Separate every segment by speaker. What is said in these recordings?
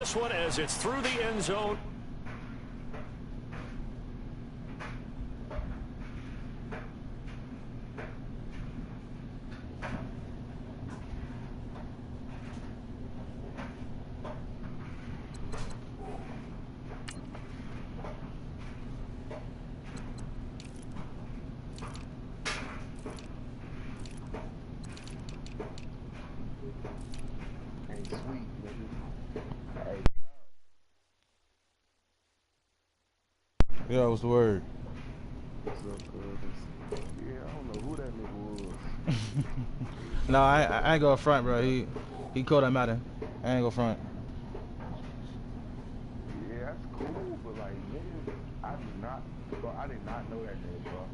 Speaker 1: This one as it's through the end zone.
Speaker 2: Yeah, what's the word?
Speaker 3: What's up, cuz? Yeah, I don't know who that nigga was.
Speaker 2: No, I ain't go front, bro. He called at Madden. I ain't go front.
Speaker 3: Yeah, that's cool, but like, nigga, I did not know that nigga, bro.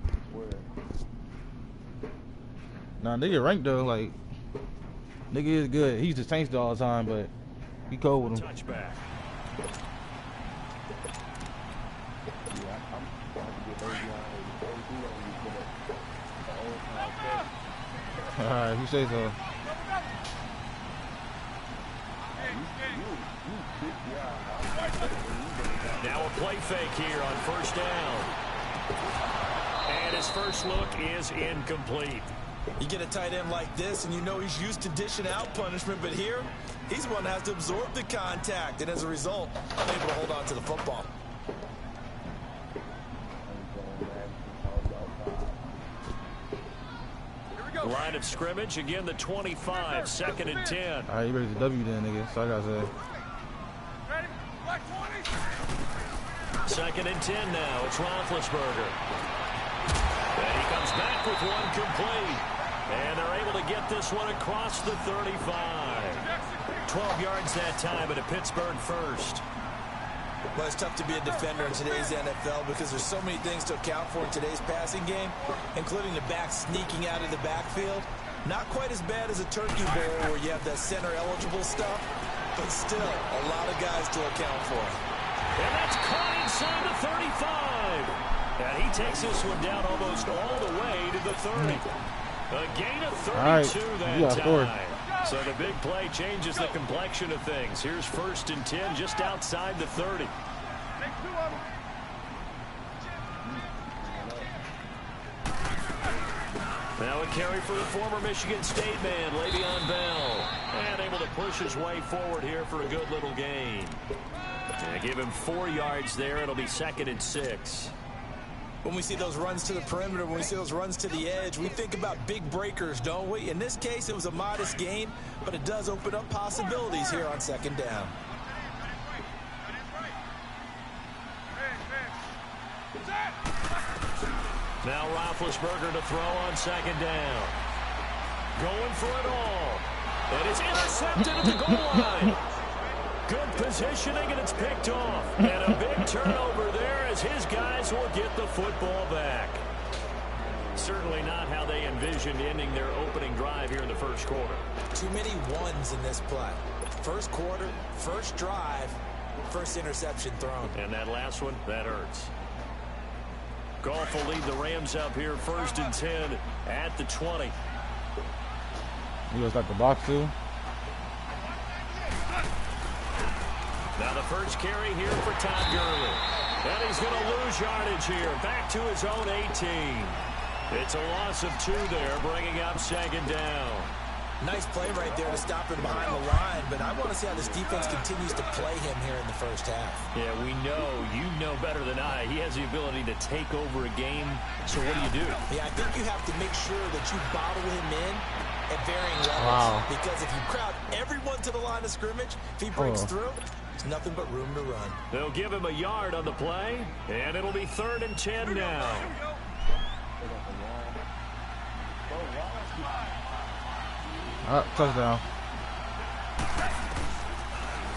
Speaker 3: I swear.
Speaker 2: Nah, nigga ranked though, like, nigga is good. He used to Saints all the time, but he cold with him.
Speaker 1: Touchback.
Speaker 2: Alright, you say so.
Speaker 1: Now a play fake here on first down. And his first look is incomplete.
Speaker 4: You get a tight end like this, and you know he's used to dishing out punishment, but here, he's one that has to absorb the contact, and as a result, able to hold on to the football.
Speaker 1: Line of scrimmage, again the 25, 2nd and 10.
Speaker 2: Alright, you ready to W then, nigga. So I gotta say.
Speaker 1: 2nd and 10 now. It's Roethlisberger. And he comes back with one complete. And they're able to get this one across the 35. 12 yards that time, and a Pittsburgh first.
Speaker 4: Well, it's tough to be a defender in today's NFL because there's so many things to account for in today's passing game, including the back sneaking out of the backfield. Not quite as bad as a turkey bowl where you have that center-eligible stuff, but still a lot of guys to account for.
Speaker 1: And that's caught inside the 35. And he takes this one down almost all the way to the 30. A gain of 32 that time. So the big play changes the complexion of things. Here's 1st and 10 just outside the 30. Now a carry for the former Michigan State man, Le'Veon Bell. And able to push his way forward here for a good little gain. And give him 4 yards there. It'll be 2nd and 6.
Speaker 4: When we see those runs to the perimeter, when we see those runs to the edge, we think about big breakers, don't we? In this case, it was a modest gain, but it does open up possibilities here on 2nd down.
Speaker 1: Now Roethlisberger to throw on 2nd down. Going for it all. And it's intercepted at the goal line. Good positioning, and it's picked off. And a big turnover there as his guys will get the football back. Certainly not how they envisioned ending their opening drive here in the first quarter.
Speaker 4: Too many ones in this play. First quarter, first drive, first interception thrown.
Speaker 1: And that last one, that hurts. Goff will lead the Rams up here 1st and 10 at the 20.
Speaker 2: You gonna start the box too?
Speaker 1: Now the first carry here for Todd Gurley. And he's going to lose yardage here. Back to his own 18. It's a loss of 2 there, bringing up 2nd down.
Speaker 4: Nice play right there to stop him behind the line, but I want to see how this defense continues to play him here in the first half.
Speaker 1: Yeah, we know, you know better than I, he has the ability to take over a game. So what do?
Speaker 4: Yeah, I think you have to make sure that you bottle him in at varying levels.
Speaker 2: Wow.
Speaker 4: Because if you crowd everyone to the line of scrimmage, if he breaks through, there's nothing but room to run.
Speaker 1: They'll give him a yard on the play, and it'll be 3rd and 10 now.
Speaker 2: Touchdown.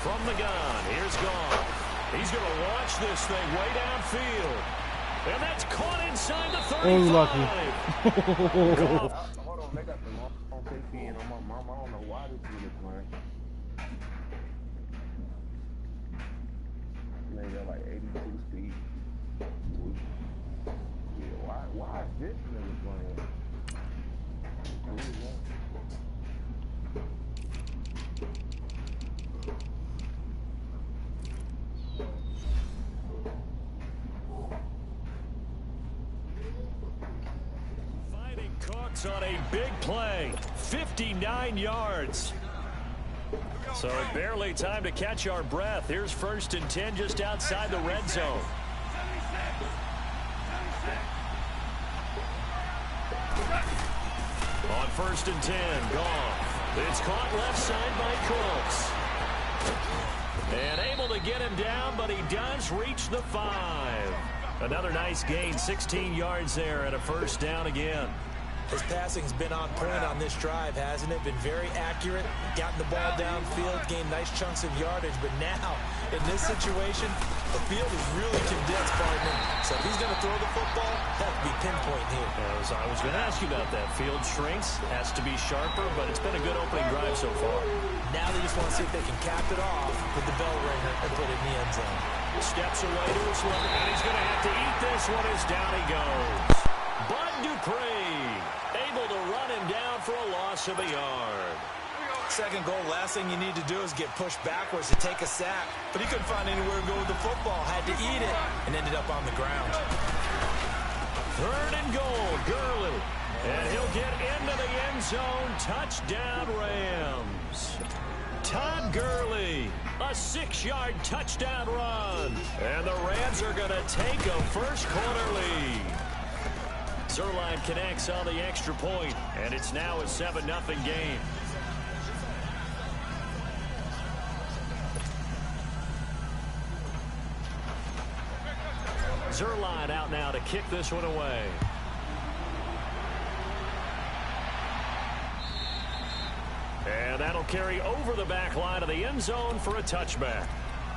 Speaker 1: From the gun, here's Goff. He's going to launch this thing way downfield. And that's caught inside the 35.
Speaker 2: Oh, lucky.
Speaker 3: Hold on, they got the long safety in on my mama. I don't know why this dude is playing. They got like 82 speed. Yeah, why is this nigga playing?
Speaker 1: points on a big play. 59 yards. So barely time to catch our breath. Here's 1st and 10 just outside the red zone. On 1st and 10, Goff. It's caught left side by Cooks. And able to get him down, but he does reach the 5. Another nice gain, 16 yards there, and a 1st down again.
Speaker 4: His passing's been on point on this drive, hasn't it? Been very accurate, gotten the ball downfield, gained nice chunks of yardage. But now, in this situation, the field is really condensed, partner. So if he's going to throw the football, that would be pinpoint here.
Speaker 1: I was going to ask you about that. Field shrinks, has to be sharper, but it's been a good opening drive so far.
Speaker 4: Now they just want to see if they can cap it off with the bell ringer and put it in the end zone.
Speaker 1: Steps away to his left, and he's going to have to eat this one as down he goes. Bud Dupree able to run him down for a loss of a yard.
Speaker 4: Second goal, last thing you need to do is get pushed backwards to take a sack. But he couldn't find anywhere to go with the football, had to eat it, and ended up on the ground.
Speaker 1: 3rd and goal, Gurley. And he'll get into the end zone. Touchdown, Rams. Todd Gurley, a 6-yard touchdown run. And the Rams are going to take a first-quarter lead. Zerline connects on the extra point, and it's now a 7-0 game. Zerline out now to kick this one away. And that'll carry over the back line of the end zone for a touchback.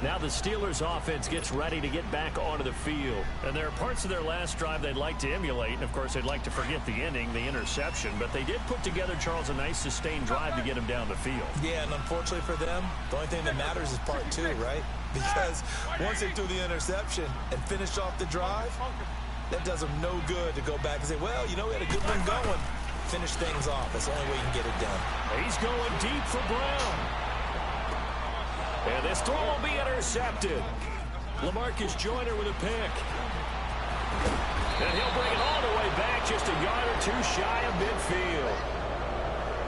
Speaker 1: Now the Steelers offense gets ready to get back onto the field. And there are parts of their last drive they'd like to emulate. And, of course, they'd like to forget the ending, the interception. But they did put together, Charles, a nice sustained drive to get him down the field.
Speaker 4: Yeah, and unfortunately for them, the only thing that matters is part 2, right? Because once they threw the interception and finished off the drive, that does them no good to go back and say, well, you know, we had a good one going. Finish things off. That's the only way you can get it done.
Speaker 1: He's going deep for Brown. And this throw will be intercepted. LaMarcus Joyner with a pick. And he'll bring it all the way back, just a yard or 2 shy of midfield.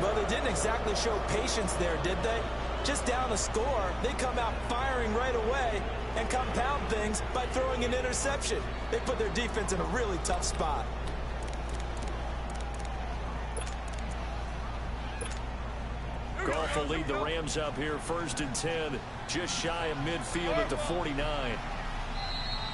Speaker 4: Well, they didn't exactly show patience there, did they? Just down a score, they come out firing right away and compound things by throwing an interception. They put their defense in a really tough spot.
Speaker 1: Goff will lead the Rams up here, 1st and 10, just shy of midfield at the 49.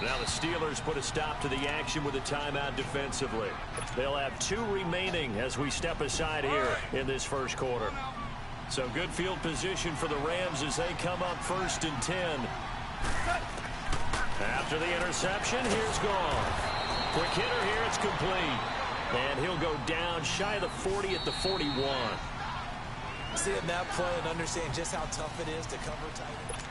Speaker 1: Now the Steelers put a stop to the action with a timeout defensively. They'll have 2 remaining as we step aside here in this first quarter. So good field position for the Rams as they come up 1st and 10. After the interception, here's Goff. Quick hitter here, it's complete. And he'll go down shy of the 40 at the 41.
Speaker 4: Seeing that play and understand just how tough it is to cover tight end.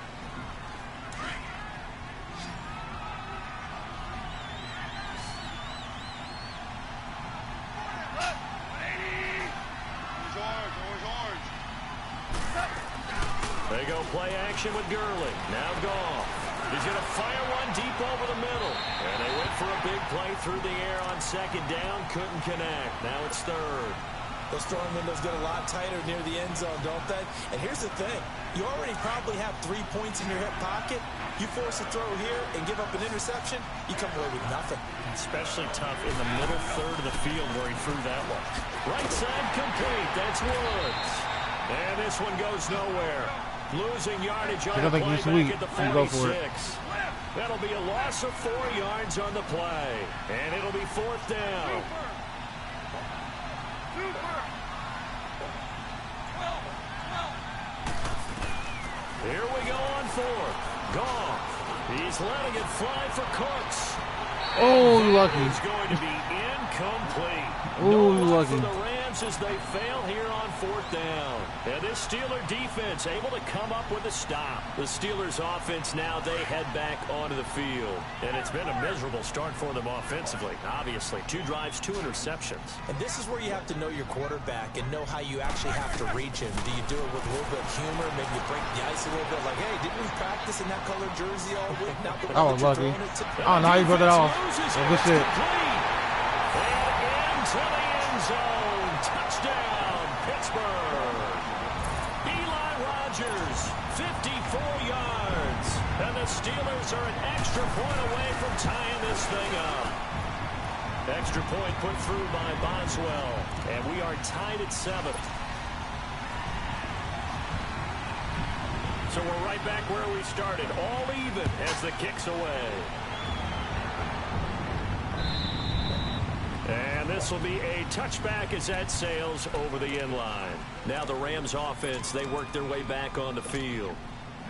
Speaker 1: They go play action with Gurley. Now Goff. He's going to fire one deep over the middle. And they went for a big play through the air on 2nd down. Couldn't connect. Now it's 3rd.
Speaker 4: Those throwing windows get a lot tighter near the end zone, don't they? And here's the thing. You already probably have 3 points in your hip pocket. You force a throw here and give up an interception, you come away with nothing.
Speaker 1: Especially tough in the middle 3rd of the field where he threw that one. Right side complete. That's Woods. And this one goes nowhere. Losing yardage on the play back at the 46. That'll be a loss of 4 yards on the play. And it'll be 4th down. Here we go on 4th. Goff. He's letting it fly for Cooks.
Speaker 2: Oh, lucky.
Speaker 1: It's going to be incomplete.
Speaker 2: Oh,
Speaker 1: no
Speaker 2: lucky.
Speaker 1: for the Rams as they fail here on 4th down. And this Steeler defense able to come up with a stop. The Steelers offense now, they head back onto the field. And it's been a miserable start for them offensively. Obviously, 2 drives, 2 interceptions.
Speaker 4: And this is where you have to know your quarterback and know how you actually have to reach him. Do you do it with a little bit of humor? Maybe you break the ice a little bit like, hey, didn't we practice in that colored jersey all week? Now
Speaker 2: I was lucky. I don't know how you got that off. Good shit.
Speaker 1: And into the end end zone. Touchdown, Pittsburgh. Eli Rogers, 54 yards. And the Steelers are an extra point away from tying this thing up. Extra point put through by Boswell. And we are tied at 7. So we're right back where we started. All even as the kick's away. And this will be a touchback as that sails over the end line. Now the Rams offense, they worked their way back on the field.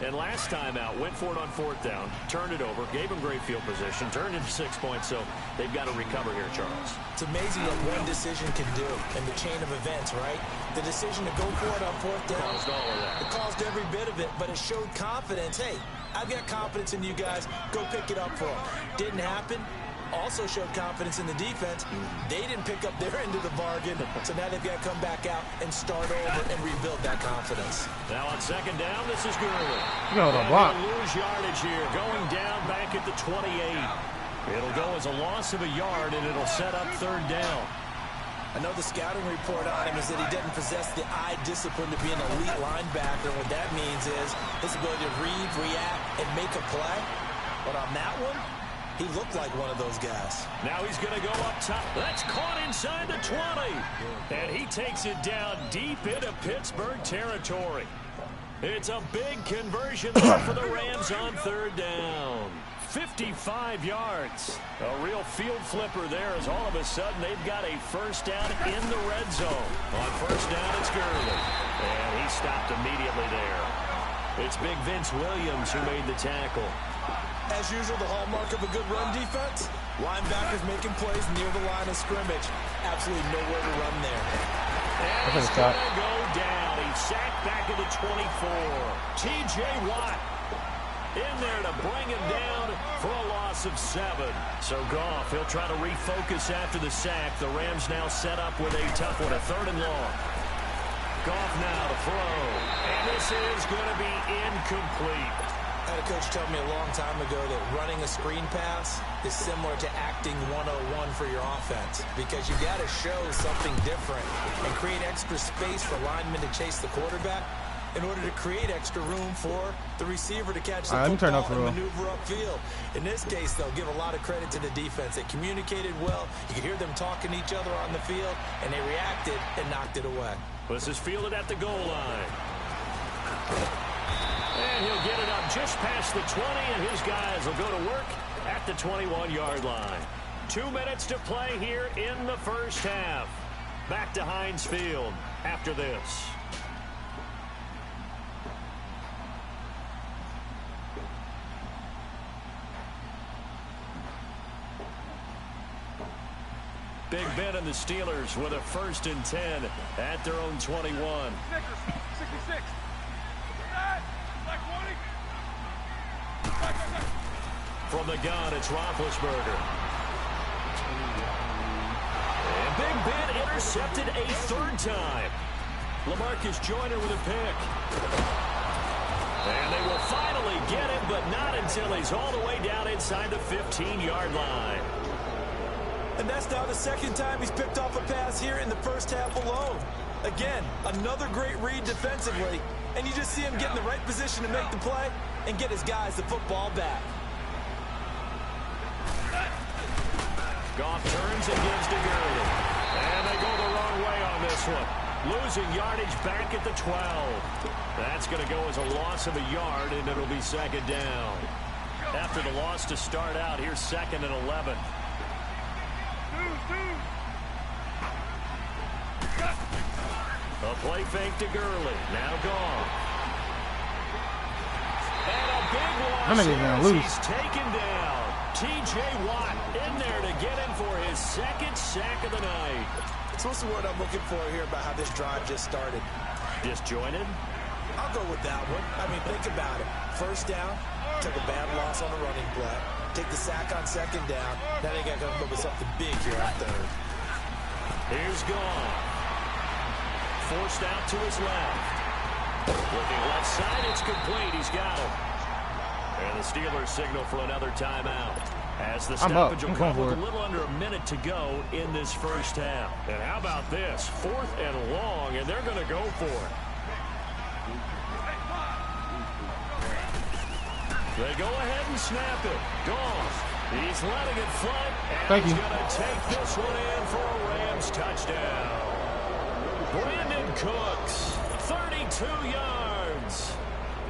Speaker 1: And last time out, went for it on 4th down, turned it over, gave them great field position, turned into 6 points, so they've got to recover here, Charles.
Speaker 4: It's amazing what one decision can do in the chain of events, right? The decision to go for it on 4th down.
Speaker 1: Caused all of that.
Speaker 4: It caused every bit of it, but it showed confidence. Hey, I've got confidence in you guys. Go pick it up for them. Didn't happen. Also showed confidence in the defense. They didn't pick up their end of the bargain, so now they've got to come back out and start over and rebuild that confidence.
Speaker 1: Now on 2nd down, this is Gurley.
Speaker 2: Yo, the block.
Speaker 1: Lose yardage here, going down back at the 28. It'll go as a loss of a yard, and it'll set up 3rd down.
Speaker 4: I know the scouting report on him is that he doesn't possess the eye discipline to be an elite linebacker. What that means is his ability to read, react, and make a play. But on that one, he looked like one of those guys.
Speaker 1: Now he's going to go up top. That's caught inside the 20. And he takes it down deep into Pittsburgh territory. It's a big conversion for the Rams on 3rd down. 55 yards. A real field flipper there as all of a sudden they've got a 1st down in the red zone. On 1st down, it's Gurley. And he stopped immediately there. It's Big Vince Williams who made the tackle.
Speaker 4: As usual, the hallmark of a good run defense, linebackers making plays near the line of scrimmage. Absolutely nowhere to run there.
Speaker 1: And he's going to go down. He's sacked back at the 24. T.J. Watt in there to bring him down for a loss of 7. So Goff, he'll try to refocus after the sack. The Rams now set up with a tough one, a 3rd and long. Goff now to throw. And this is going to be incomplete.
Speaker 4: I had a coach tell me a long time ago that running a screen pass is similar to acting 101 for your offense, because you got to show something different and create extra space for linemen to chase the quarterback in order to create extra room for the receiver to catch the football and maneuver upfield. In this case, though, give a lot of credit to the defense. They communicated well. You could hear them talking to each other on the field, and they reacted and knocked it away.
Speaker 1: This is fielded at the goal line. And he'll get it up just past the 20, and his guys will go to work at the 21-yard line. 2 minutes to play here in the 1st half. Back to Heinz Field after this. Big Ben and the Steelers with a 1st and 10 at their own 21.
Speaker 3: 66.
Speaker 1: From the gun, it's Roethlisberger. And Big Ben intercepted a 3rd time. LaMarcus Joyner with a pick. And they will finally get him, but not until he's all the way down inside the 15-yard line.
Speaker 4: And that's now the 2nd time he's picked off a pass here in the 1st half alone. Again, another great read defensively, and you just see him get in the right position to make the play and get his guys the football back.
Speaker 1: Goff turns and gives to Gurley. And they go the wrong way on this one. Losing yardage back at the 12. That's going to go as a loss of a yard, and it'll be 2nd down. After the loss to start out, here's 2nd and 11. A play fake to Gurley. Now gone. And a big loss as he's taken down. T.J. Watt in there to get him for his 2nd sack of the night.
Speaker 4: So what's the word I'm looking for here about how this drive just started?
Speaker 1: Disjointed?
Speaker 4: I'll go with that one. I mean, think about it. 1st down, took a bad loss on a running play. Take the sack on 2nd down. Now they got to come up with something big here on 3rd.
Speaker 1: Here's Goff. Forced out to his left. Looking left side, it's complete. He's got him. And the Steelers signal for another timeout. As the
Speaker 2: I'm up.
Speaker 1: stoppage will
Speaker 2: I'm
Speaker 1: come
Speaker 2: going
Speaker 1: with
Speaker 2: for
Speaker 1: a
Speaker 2: it.
Speaker 1: little under a minute to go in this first half. And how about this? 4th and long, and they're going to go for it. They go ahead and snap it. Goff. He's letting it fly. And he's going to take this one in for a Rams touchdown. Brandon Cooks, 32 yards.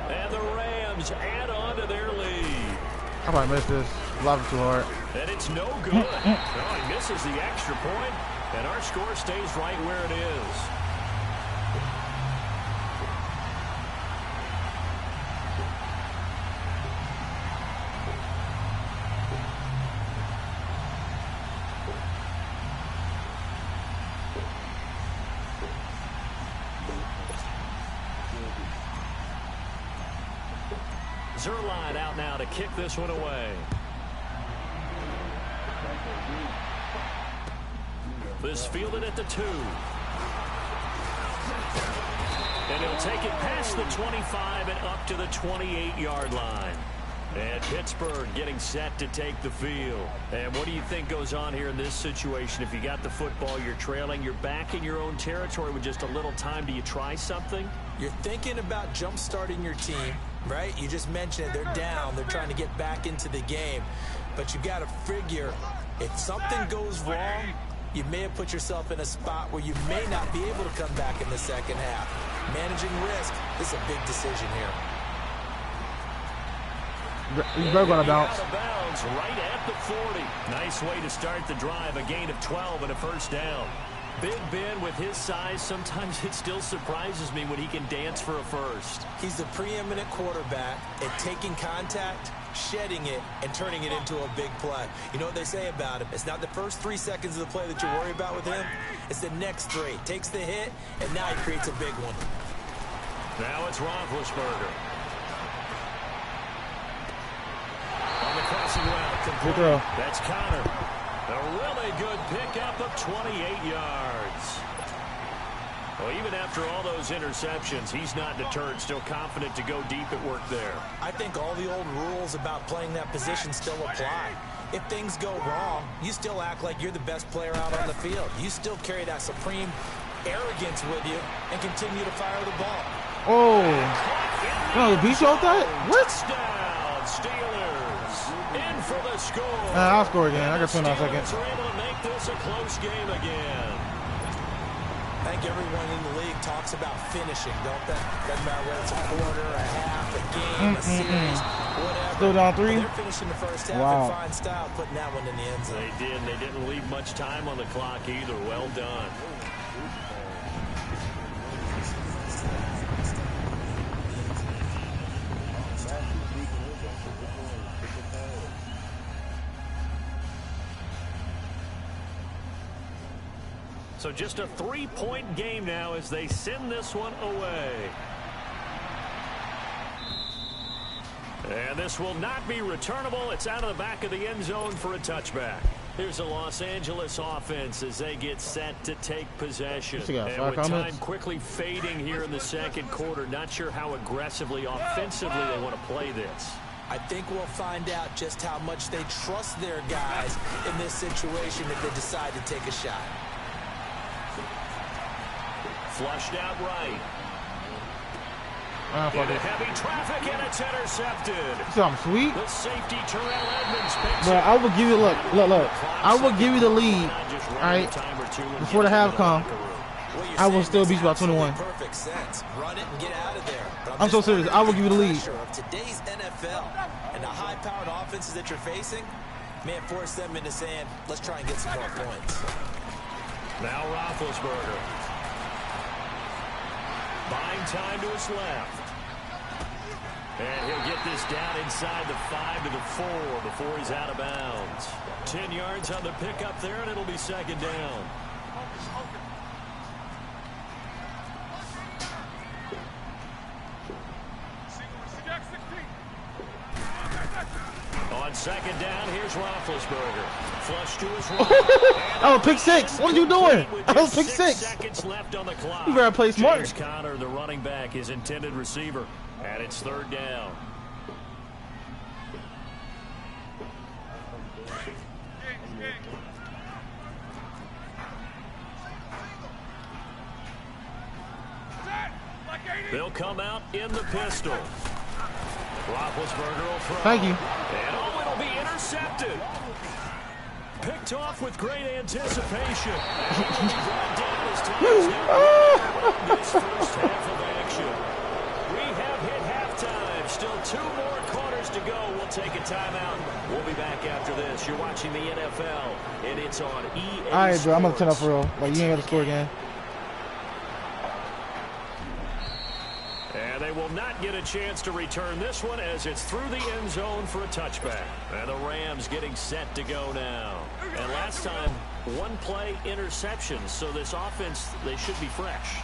Speaker 1: And the Rams add on to their lead.
Speaker 2: I might miss this. Love it too hard.
Speaker 1: And it's no good. No, he misses the extra point, and our score stays right where it is. Zerline out now to kick this one away. This fielded at the 2. And he'll take it past the 25 and up to the 28-yard line. And Pittsburgh getting set to take the field. And what do you think goes on here in this situation? If you got the football, you're trailing, you're back in your own territory with just a little time. Do you try something?
Speaker 4: You're thinking about jump-starting your team, right? You just mentioned it. They're down. They're trying to get back into the game. But you got to figure if something goes wrong, you may have put yourself in a spot where you may not be able to come back in the second half. Managing risk is a big decision here.
Speaker 2: He's very going to bounce.
Speaker 1: Out of bounds right at the 40. Nice way to start the drive. A gain of 12 and a first down. Big Ben with his size, sometimes it still surprises me when he can dance for a first.
Speaker 4: He's the preeminent quarterback at taking contact, shedding it, and turning it into a big play. You know what they say about him? It's not the first 3 seconds of the play that you worry about with him. It's the next 3. Takes the hit, and now he creates a big one.
Speaker 1: Now it's Roethlisberger. On the crossing route, complete. That's Connor. A really good pickup of 28 yards. Well, even after all those interceptions, he's not deterred, still confident to go deep at work there.
Speaker 4: I think all the old rules about playing that position still apply. If things go wrong, you still act like you're the best player out on the field. You still carry that supreme arrogance with you and continue to fire the ball.
Speaker 2: Oh. No, beat you off that? What?
Speaker 1: Touchdown, Steelers. In for the score.
Speaker 2: I'll score again. I got 29 seconds.
Speaker 1: Are able to make this a close game again.
Speaker 4: I think everyone in the league talks about finishing, don't they? Doesn't matter whether it's a quarter, a half, a game, a series, whatever.
Speaker 2: Still down 3?
Speaker 4: They're finishing the first half in fine style, putting that one in the end zone.
Speaker 1: They did. They didn't leave much time on the clock either. Well done. So just a 3-point game now as they send this one away. And this will not be returnable. It's out of the back of the end zone for a touchback. Here's the Los Angeles offense as they get set to take possession. And with time quickly fading here in the second quarter, not sure how aggressively, offensively they want to play this.
Speaker 4: I think we'll find out just how much they trust their guys in this situation if they decide to take a shot.
Speaker 1: Flushed out right. Into heavy traffic, and it's intercepted.
Speaker 2: Something sweet.
Speaker 1: The safety Terrell Edmonds picks
Speaker 2: But I will give you, look. I will give you the lead, all right, before the half come. I will still beat you by 21.
Speaker 4: Perfect sense. Run it and get out of there.
Speaker 2: I'm so serious. I will give you the lead.
Speaker 4: Today's NFL and the high-powered offenses that you're facing may force them into saying, let's try and get some more points.
Speaker 1: Now Roethlisberger. Buying time to his left. And he'll get this down inside the 5 to the 4 before he's out of bounds. 10 yards on the pickup there, and it'll be second down. On second down, here's Roethlisberger. Flush to his right.
Speaker 2: Oh, pick 6. What are you doing? Oh, pick 6.
Speaker 1: Seconds left on the clock.
Speaker 2: You gotta play smart.
Speaker 1: James Conner, the running back, his intended receiver. And it's third down. They'll come out in the pistol. Roethlisberger will throw.
Speaker 2: Thank you.
Speaker 1: And oh, it'll be intercepted. Picked off with great anticipation. Brought down as time this first half of action. We have hit halftime. Still 2 more quarters to go. We'll take a timeout. We'll be back after this. You're watching the NFL, and it's on EA
Speaker 2: All right, bro. I'm going to turn
Speaker 1: Sports.
Speaker 2: off for real. Like, you ain't got to score again.
Speaker 1: And they will not get a chance to return this one as it's through the end zone for a touchback. And the Rams getting set to go now. And last time, 1-play interception. So this offense, they should be fresh.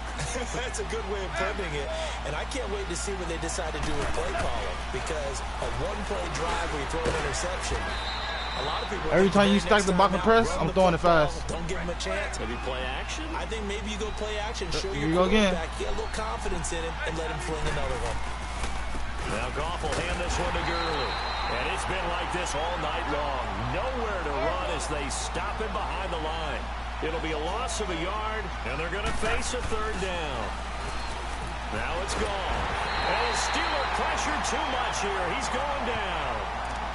Speaker 4: That's a good way of putting it. And I can't wait to see what they decide to do with play calling. Because a 1-play drive where you throw an interception, a lot of people...
Speaker 2: Every time you stack the box and press, I'm throwing it fast.
Speaker 4: Don't give them a chance.
Speaker 1: Maybe play action?
Speaker 4: I think maybe you go play action, show your
Speaker 2: you go again.
Speaker 4: quarterback, get a little confidence in it, and let him fling another one.
Speaker 1: Now Goff will hand this one to Gurley. And it's been like this all night long. Nowhere to run as they stop him behind the line. It'll be a loss of a yard, and they're going to face a 3rd down. Now it's gone. And the Steeler pressure too much here. He's going down.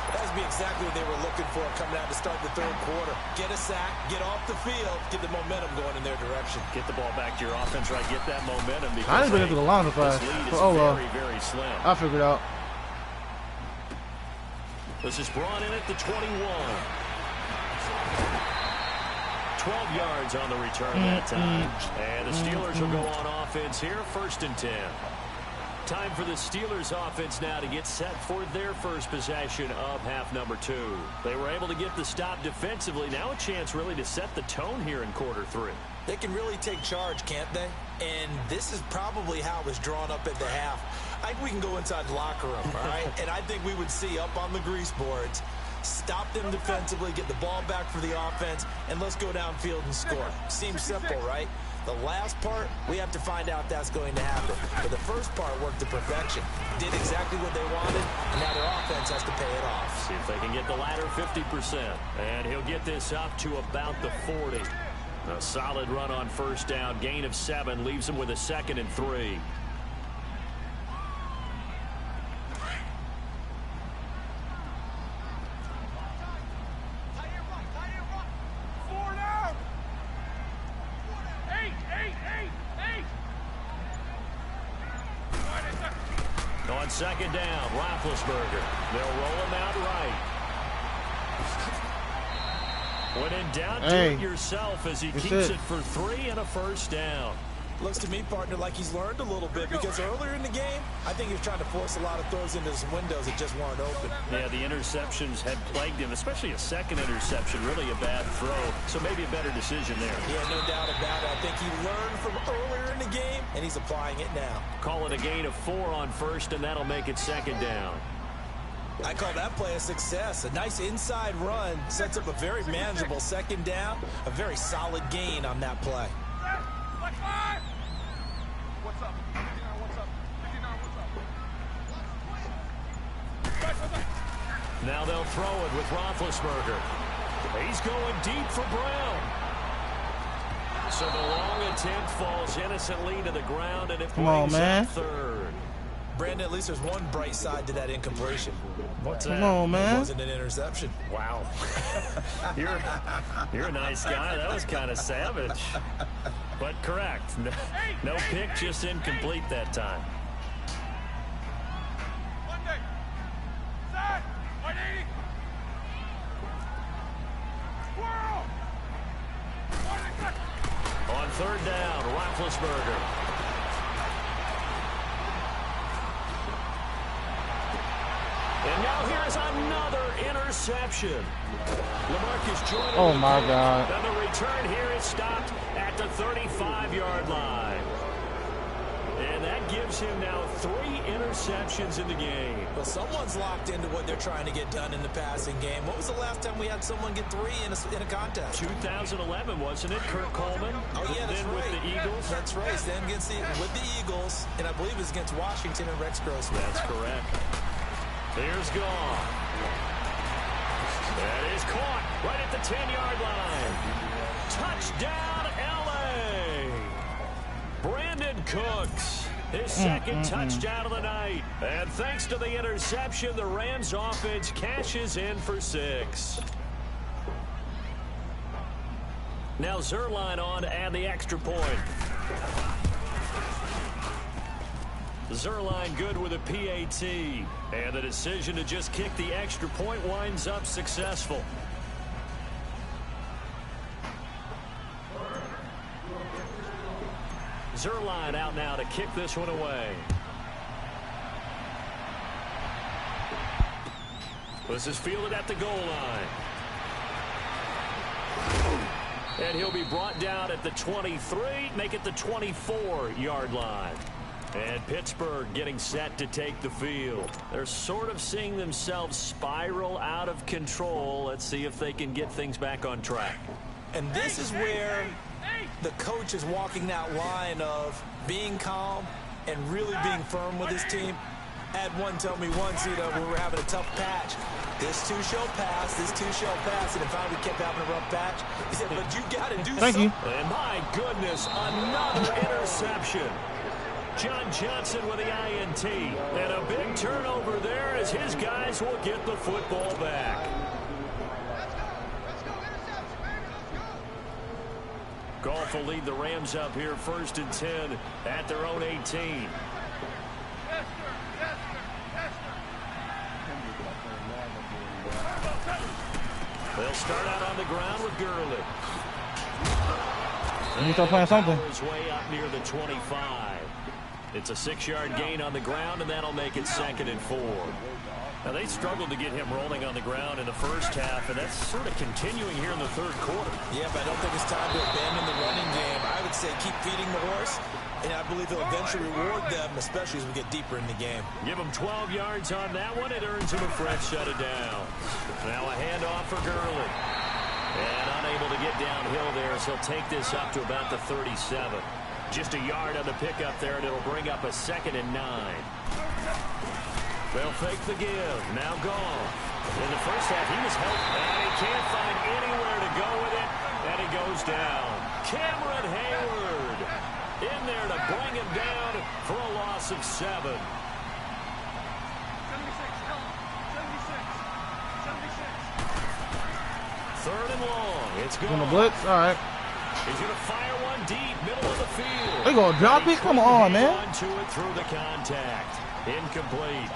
Speaker 4: That would be exactly what they were looking for coming out to start the 3rd quarter. Get a sack, get off the field, get the momentum going in their direction.
Speaker 1: Get the ball back to your offense, right? Get that momentum. Because
Speaker 2: I didn't get into the line so fast.
Speaker 1: this lead is
Speaker 2: Oh, well.
Speaker 1: very, very slim.
Speaker 2: I'll figure it out.
Speaker 1: This is brought in at the 21. 12 yards on the return that time. And the Steelers will go on offense here, 1st and 10. Time for the Steelers offense now to get set for their first possession of half number 2. They were able to get the stop defensively. Now a chance really to set the tone here in quarter 3.
Speaker 4: They can really take charge, can't they? And this is probably how it was drawn up at the half. I think we can go inside the locker room, all right? And I think we would see up on the grease boards, stop them defensively, get the ball back for the offense, and let's go downfield and score. Seems simple, right? The last part, we have to find out that's going to happen. But the first part worked to perfection. Did exactly what they wanted, and now their offense has to pay it off.
Speaker 1: See if they can get the latter 50%. And he'll get this up to about the 40. A solid run on 1st down. Gain of 7 leaves him with a 2nd and 3. On 2nd down, Roethlisberger. They'll roll him out right. When in doubt, do it yourself as he keeps it for 3 and a 1st down.
Speaker 4: Looks to me, partner, like he's learned a little bit because earlier in the game, I think he was trying to force a lot of throws into some windows that just weren't open.
Speaker 1: Yeah, the interceptions had plagued him, especially a 2nd interception, really a bad throw. So maybe a better decision there.
Speaker 4: Yeah, no doubt about it. I think he learned from earlier in the game, and he's applying it now.
Speaker 1: Call it a gain of 4 on 1st, and that'll make it 2nd down.
Speaker 4: I call that play a success. A nice inside run sets up a very manageable 2nd down. A very solid gain on that play.
Speaker 3: What's up? 59, what's up? 59, what's up?
Speaker 1: Now they'll throw it with Roethlisberger. He's going deep for Brown. So the long attempt falls innocently to the ground, and it brings up 3rd.
Speaker 4: Brandon, at least there's one bright side to that incompletion.
Speaker 1: What's that?
Speaker 2: Come on, man.
Speaker 4: It wasn't an interception.
Speaker 1: Wow. You're a nice guy. That was kind of savage. But correct. No pick, just incomplete that time. On 3rd down, Roethlisberger. And now here's another interception. LaMarcus Jordan.
Speaker 2: Oh, my God.
Speaker 1: And the return here is stopped at the 35-yard line. And that gives him now 3 interceptions in the game.
Speaker 4: Well, someone's locked into what they're trying to get done in the passing game. What was the last time we had someone get 3 in a contest?
Speaker 1: 2011, wasn't it? Kurt Coleman.
Speaker 4: Oh, yeah, that's
Speaker 1: then
Speaker 4: right.
Speaker 1: with the Eagles.
Speaker 4: That's right. Then with the Eagles, and I believe it was against Washington and Rex Grossman.
Speaker 1: That's correct. Here's Goff. That is caught right at the 10-yard line. Touchdown, L.A. Brandon Cooks. His second touchdown of the night. And thanks to the interception, the Rams offense cashes in for 6. Now Zerline on to add the extra point. Zerline good with a PAT. And the decision to just kick the extra point winds up successful. Zerline out now to kick this one away. This is fielded at the goal line. And he'll be brought down at the 23, make it the 24-yard line. And Pittsburgh getting set to take the field. They're sort of seeing themselves spiral out of control. Let's see if they can get things back on track.
Speaker 4: And this is where the coach is walking that line of being calm and really being firm with his team. I had one tell me once, when we were having a tough patch, this too shall pass, this too shall pass, and finally we kept having a rough patch. He said, but you got to do something.
Speaker 1: And my goodness, another interception. John Johnson with the INT. And a big turnover there as his guys will get the football back. Goff will lead the Rams up here 1st and 10 at their own 18. They'll start out on the ground with Gurley.
Speaker 2: You start playing something.
Speaker 1: His way up near the 25. It's a 6-yard gain on the ground, and that'll make it 2nd and 4. Now, they struggled to get him rolling on the ground in the first half, and that's sort of continuing here in the 3rd quarter.
Speaker 4: Yeah, but I don't think it's time to abandon the running game. I would say keep feeding the horse, and I believe he'll eventually reward them, especially as we get deeper in the game.
Speaker 1: Give him 12 yards on that one. It earns him a fresh shut it down. Now a handoff for Gurley. And unable to get downhill there, so he'll take this up to about the 37. Just a yard on the pickup there, and it'll bring up a 2nd and 9. They'll fake the give. Now Goff. In the first half, he was helped, and he can't find anywhere to go with it, and he goes down. Cameron Hayward in there to bring him down for a loss of 7. 3rd and long. It's good.
Speaker 2: On the blitz? All right.
Speaker 1: He's going to fire one deep, middle of the field.
Speaker 2: They going to drop it? Come on, man.
Speaker 1: To it through the contact. Incomplete.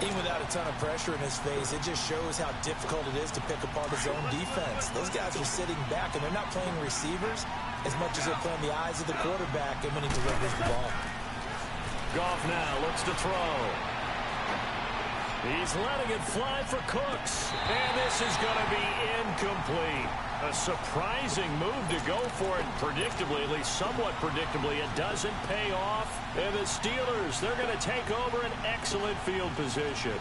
Speaker 4: Even without a ton of pressure in his face, it just shows how difficult it is to pick apart his own defense. Those guys are sitting back, and they're not playing receivers as much as they're playing the eyes of the quarterback and when he delivers the ball.
Speaker 1: Goff now looks to throw. He's letting it fly for Cooks. And this is going to be incomplete. A surprising move to go for it predictably, at least somewhat predictably. It doesn't pay off. And the Steelers, they're going to take over an excellent field position.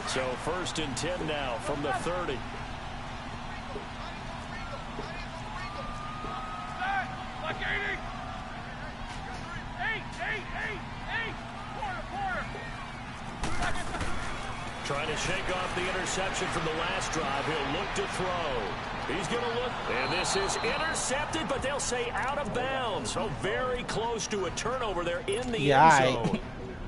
Speaker 1: So 1st and 10 now from the 30. Trying to shake off the interception from the last drive. He'll look to throw. He's going to look. And this is intercepted, but they'll say out of bounds. So very close to a turnover there in the end zone.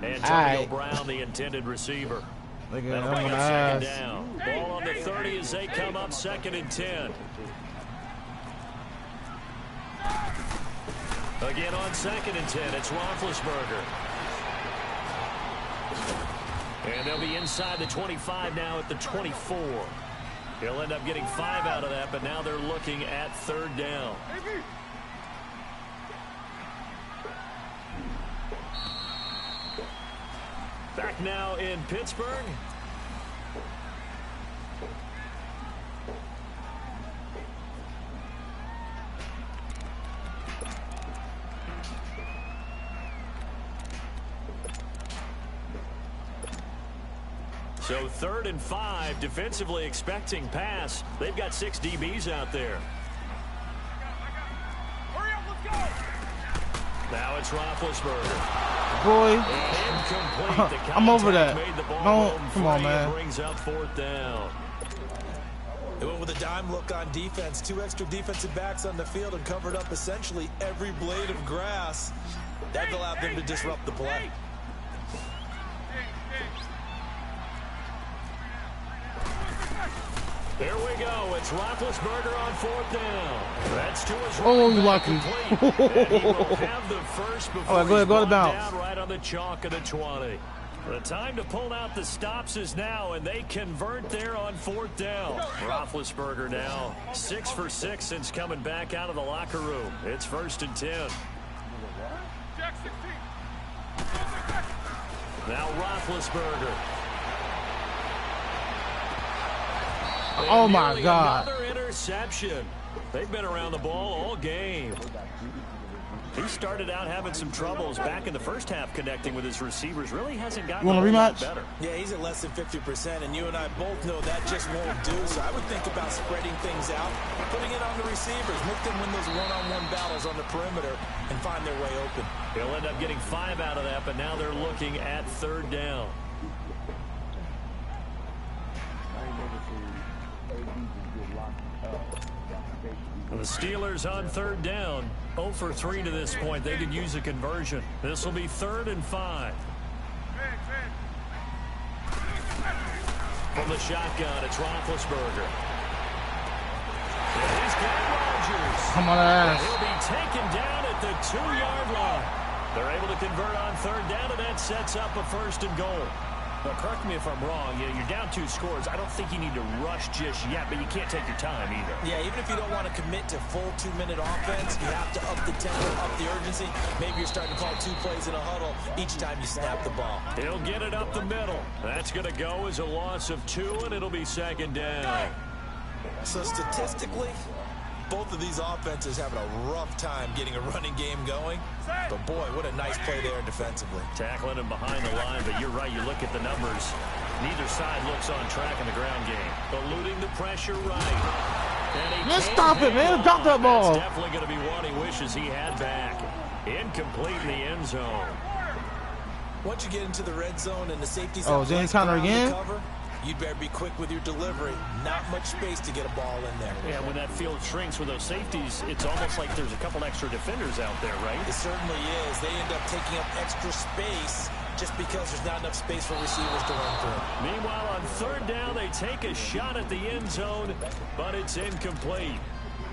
Speaker 1: Antonio Brown, the intended receiver. That'll bring up 2nd down. Ball on the 30 as they come up 2nd and 10. Again on 2nd and 10, it's Roethlisberger. And they'll be inside the 25 now at the 24. He'll end up getting 5 out of that, but now they're looking at 3rd down. Back now in Pittsburgh. So 3rd and 5, defensively expecting pass. They've got 6 DBs out there.
Speaker 5: Hurry up, let's go!
Speaker 1: Now it's Roethlisberger.
Speaker 2: Boy,
Speaker 1: Incomplete. The
Speaker 2: I'm over
Speaker 1: contact
Speaker 2: that.
Speaker 1: made the ball
Speaker 2: Don't,
Speaker 1: roam
Speaker 2: come on,
Speaker 1: free
Speaker 2: man.
Speaker 1: and brings up 4th down.
Speaker 4: They went with a dime look on defense. 2 extra defensive backs on the field and covered up essentially every blade of grass. That allowed them to disrupt the play.
Speaker 1: Here we go. It's Roethlisberger on 4th down. That's to his
Speaker 2: Oh, you lucky.
Speaker 1: have the first before
Speaker 2: All right, go ahead, go to bounds.
Speaker 1: down right on the chalk of the 20. The time to pull out the stops is now, and they convert there on 4th down. Roethlisberger now 6 for 6 since coming back out of the locker room. It's 1st and 10. Now Roethlisberger.
Speaker 2: Oh, my God.
Speaker 1: Another interception. They've been around the ball all game. He started out having some troubles back in the first half connecting with his receivers. Really hasn't gotten
Speaker 2: a rematch?
Speaker 1: better.
Speaker 4: Yeah, he's at less than 50%, and you and I both know that just won't do. So I would think about spreading things out, putting it on the receivers, make them win those one-on-one battles on the perimeter, and find their way open.
Speaker 1: He'll end up getting 5 out of that, but now they're looking at 3rd down. The Steelers on 3rd down, 0 for 3 to this point. They could use a conversion. This will be 3rd and 5. From the shotgun, it's Roethlisberger. He's got Rodgers.
Speaker 2: Come on, ass.
Speaker 1: He'll be taken down at the 2-yard line. They're able to convert on 3rd down, and that sets up a 1st and goal. Now, correct me if I'm wrong. You're down 2 scores. I don't think you need to rush just yet, but you can't take your time either.
Speaker 4: Yeah, even if you don't want to commit to full 2-minute offense, you have to up the tempo, up the urgency. Maybe you're starting to call 2 plays in a huddle each time you snap the ball.
Speaker 1: He'll get it up the middle. That's going to go as a loss of 2, and it'll be 2nd down.
Speaker 4: So statistically, both of these offenses having a rough time getting a running game going. But boy, what a nice play there defensively.
Speaker 1: Tackling him behind the line, but you're right. You look at the numbers. Neither side looks on track in the ground game. Eluding the pressure right.
Speaker 2: Let's stop it, man. Drop that ball.
Speaker 1: That's definitely going to be one he wishes he had back. Incomplete in the end zone.
Speaker 4: Once you get into the red zone and the safeties
Speaker 2: James Conner again?
Speaker 4: You'd better be quick with your delivery. Not much space to get a ball in there.
Speaker 1: Yeah, when that field shrinks with those safeties, it's almost like there's a couple extra defenders out there, right?
Speaker 4: It certainly is. They end up taking up extra space just because there's not enough space for receivers to run through.
Speaker 1: Meanwhile, on 3rd down, they take a shot at the end zone, but it's incomplete.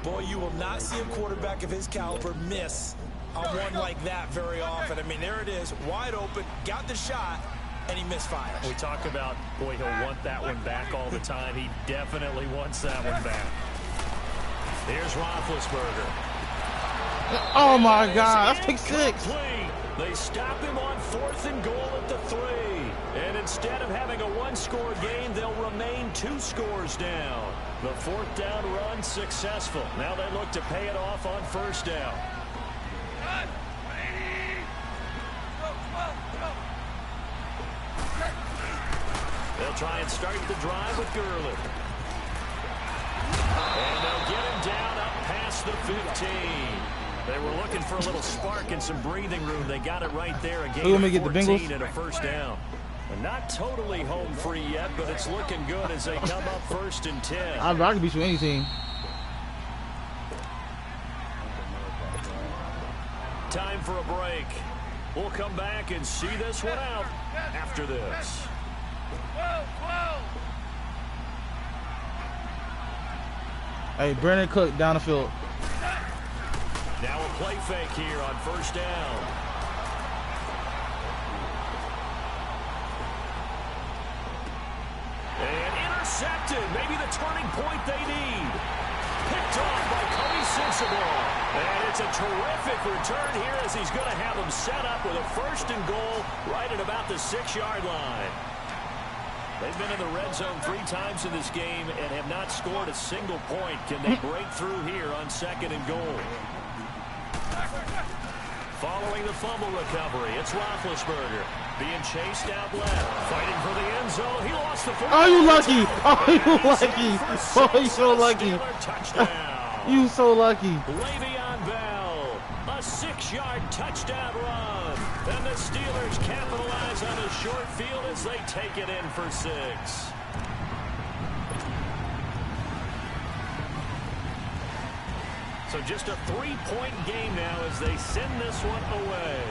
Speaker 4: Boy, you will not see a quarterback of his caliber miss on one like that very often. I mean, there it is, wide open, got the shot, and he misfires.
Speaker 1: We talk about, boy, he'll want that one back all the time. He definitely wants that one back. Here's Roethlisberger.
Speaker 2: Oh, my God. That's pick 6.
Speaker 1: They stop him on 4th and goal at the 3. And instead of having a 1-score game, they'll remain 2 scores down. The 4th down run successful. Now they look to pay it off on 1st down. They'll try and start the drive with Gurley. And they'll get him down up past the 15. They were looking for a little spark and some breathing room. They got it right there. A gain of 14 and a 1st down. And not totally home free yet, but it's looking good as they come up 1st and 10.
Speaker 2: I could beat you any team.
Speaker 1: Time for a break. We'll come back and see this one out after this.
Speaker 2: Hey, Brandon Cook down the field.
Speaker 1: Now a play fake here on 1st down. And intercepted. Maybe the turning point they need. Picked off by Cody Sensabaugh. And it's a terrific return here as he's going to have them set up with a 1st and goal right at about the 6-yard line. They've been in the red zone 3 times in this game and have not scored a single point. Can they break through here on 2nd and goal? Following the fumble recovery, it's Roethlisberger being chased out left, fighting for the end zone. He lost the football.
Speaker 2: Oh, you lucky! Oh, you lucky! Oh, you so lucky! You so lucky!
Speaker 1: Le'Veon Bell, a 6-yard touchdown run, and the Steelers capitalize on a short field as they take it in for 6. So just a 3-point game now as they send this one away.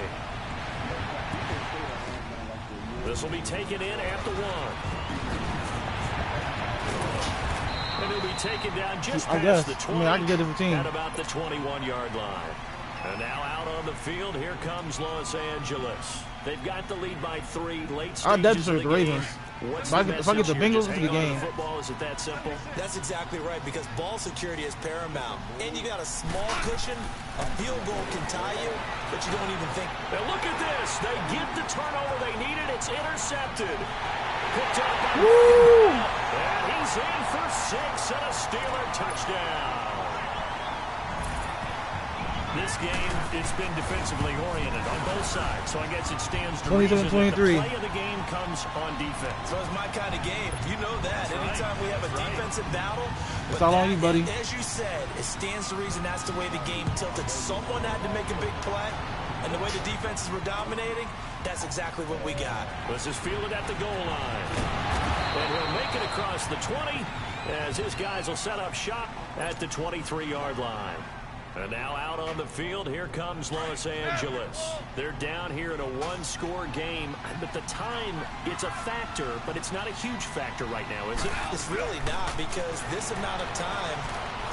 Speaker 1: This will be taken in at the 1. And he'll be taken down just past the 20
Speaker 2: I can get the 15.
Speaker 1: at about the 21-yard line. And now out on the field, here comes Los Angeles. They've got the lead by 3 late stages of the game.
Speaker 2: If I get the Bengals, it's the game.
Speaker 1: Football, is it that simple?
Speaker 4: That's exactly right, because ball security is paramount. And you got a small cushion. A field goal can tie you, but you don't even think.
Speaker 1: Now look at this. They get the turnover they needed. It's intercepted. Picked up by and he's in for 6 and a Steeler touchdown. This game, it's been defensively oriented on both sides, so I guess it stands to reason that the play of the game comes on defense.
Speaker 4: So it's my kind of game. You know that. Anytime we have a defensive battle,
Speaker 2: it's all on you, buddy.
Speaker 4: As you said, it stands to reason that's the way the game tilted. Someone had to make a big play, and the way the defenses were dominating, that's exactly what we got.
Speaker 1: This is fielded at the goal line. And he'll make it across the 20 as his guys will set up shop at the 23-yard line. And now out on the field, here comes Los Angeles. They're down here in a 1-score game, but the time, it's a factor, but it's not a huge factor right now, is it?
Speaker 4: It's really not, because this amount of time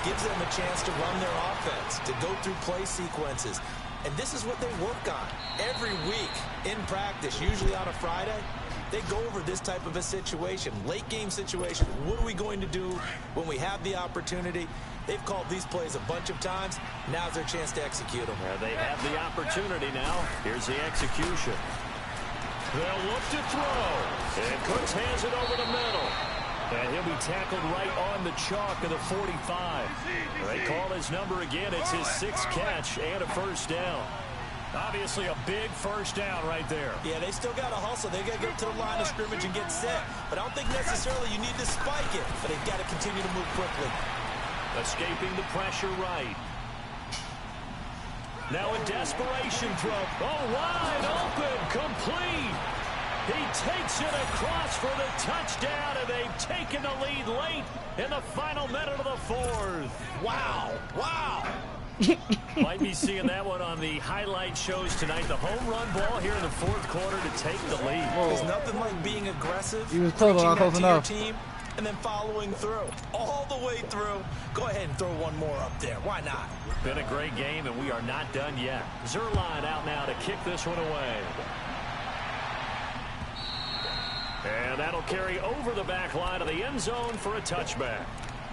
Speaker 4: gives them a chance to run their offense, to go through play sequences. And this is what they work on every week in practice, usually on a Friday. They go over this type of a situation, late game situation. What are we going to do when we have the opportunity? They've called these plays a bunch of times. Now's their chance to execute them.
Speaker 1: They have the opportunity now. Here's the execution. They'll look to throw. And Cooks hands it over the middle. And he'll be tackled right on the chalk of the 45. They call his number again. It's his 6th catch and a first down. Obviously a big first down right there.
Speaker 4: Yeah, they still got to hustle. They got to get to the line of scrimmage and get set. But I don't think necessarily you need to spike it. But they've got to continue to move quickly.
Speaker 1: Escaping the pressure right. Now a desperation throw. Oh, wide open, complete. He takes it across for the touchdown, and they've taken the lead late in the final minute of the 4th. Wow, wow. Might be seeing that one on the highlight shows tonight. The home run ball here in the 4th quarter to take the lead.
Speaker 4: There's nothing like being aggressive,
Speaker 2: he was close enough.
Speaker 4: Team, and then following through, all the way through. Go ahead and throw one more up there. Why not?
Speaker 1: Been a great game, and we are not done yet. Zerline out now to kick this one away. And that'll carry over the back line of the end zone for a touchback.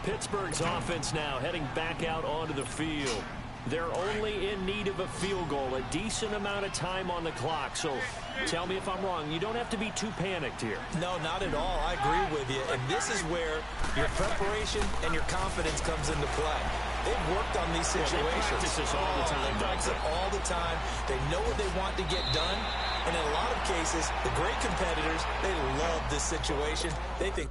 Speaker 1: Pittsburgh's offense now heading back out onto the field. They're only in need of a field goal, a decent amount of time on the clock. So tell me if I'm wrong. You don't have to be too panicked here.
Speaker 4: No, not at all. I agree with you. And this is where your preparation and your confidence comes into play. They've worked on these situations.
Speaker 1: They practice this all the time.
Speaker 4: They practice it all the time. They know what they want to get done. And in a lot of cases, the great competitors, they love this situation. They think...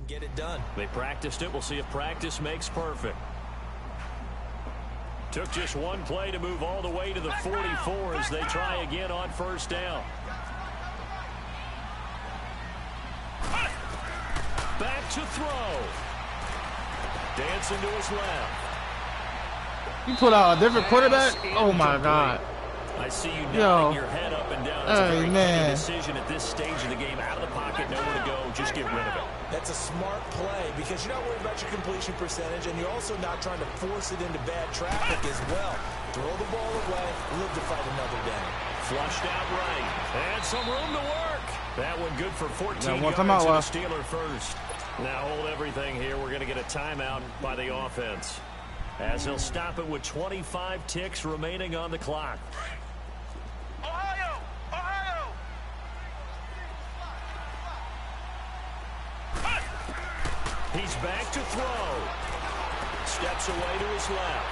Speaker 4: get it done.
Speaker 1: They practiced it. We'll see if practice makes perfect. Took just one play to move all the way to the 44 as they try again on first down. Back to throw. Dancing to his left.
Speaker 2: You put out a different quarterback? Oh my God.
Speaker 1: I see you nodding your head up and down. That's a very key decision at this stage of the game. Out of the pocket, nowhere to go. Just get rid of it.
Speaker 4: That's a smart play because you're not worried about your completion percentage, and you're also not trying to force it into bad traffic as well. Throw the ball away, live to fight another day.
Speaker 1: Flushed out right. And some room to work. That one good for 14 yards
Speaker 2: and a
Speaker 1: Steeler first. Now hold everything here. We're going to get a timeout by the offense, as he'll stop it with 25 ticks remaining on the clock.
Speaker 5: Ohio! Ohio!
Speaker 1: He's back to throw. Steps away to his left.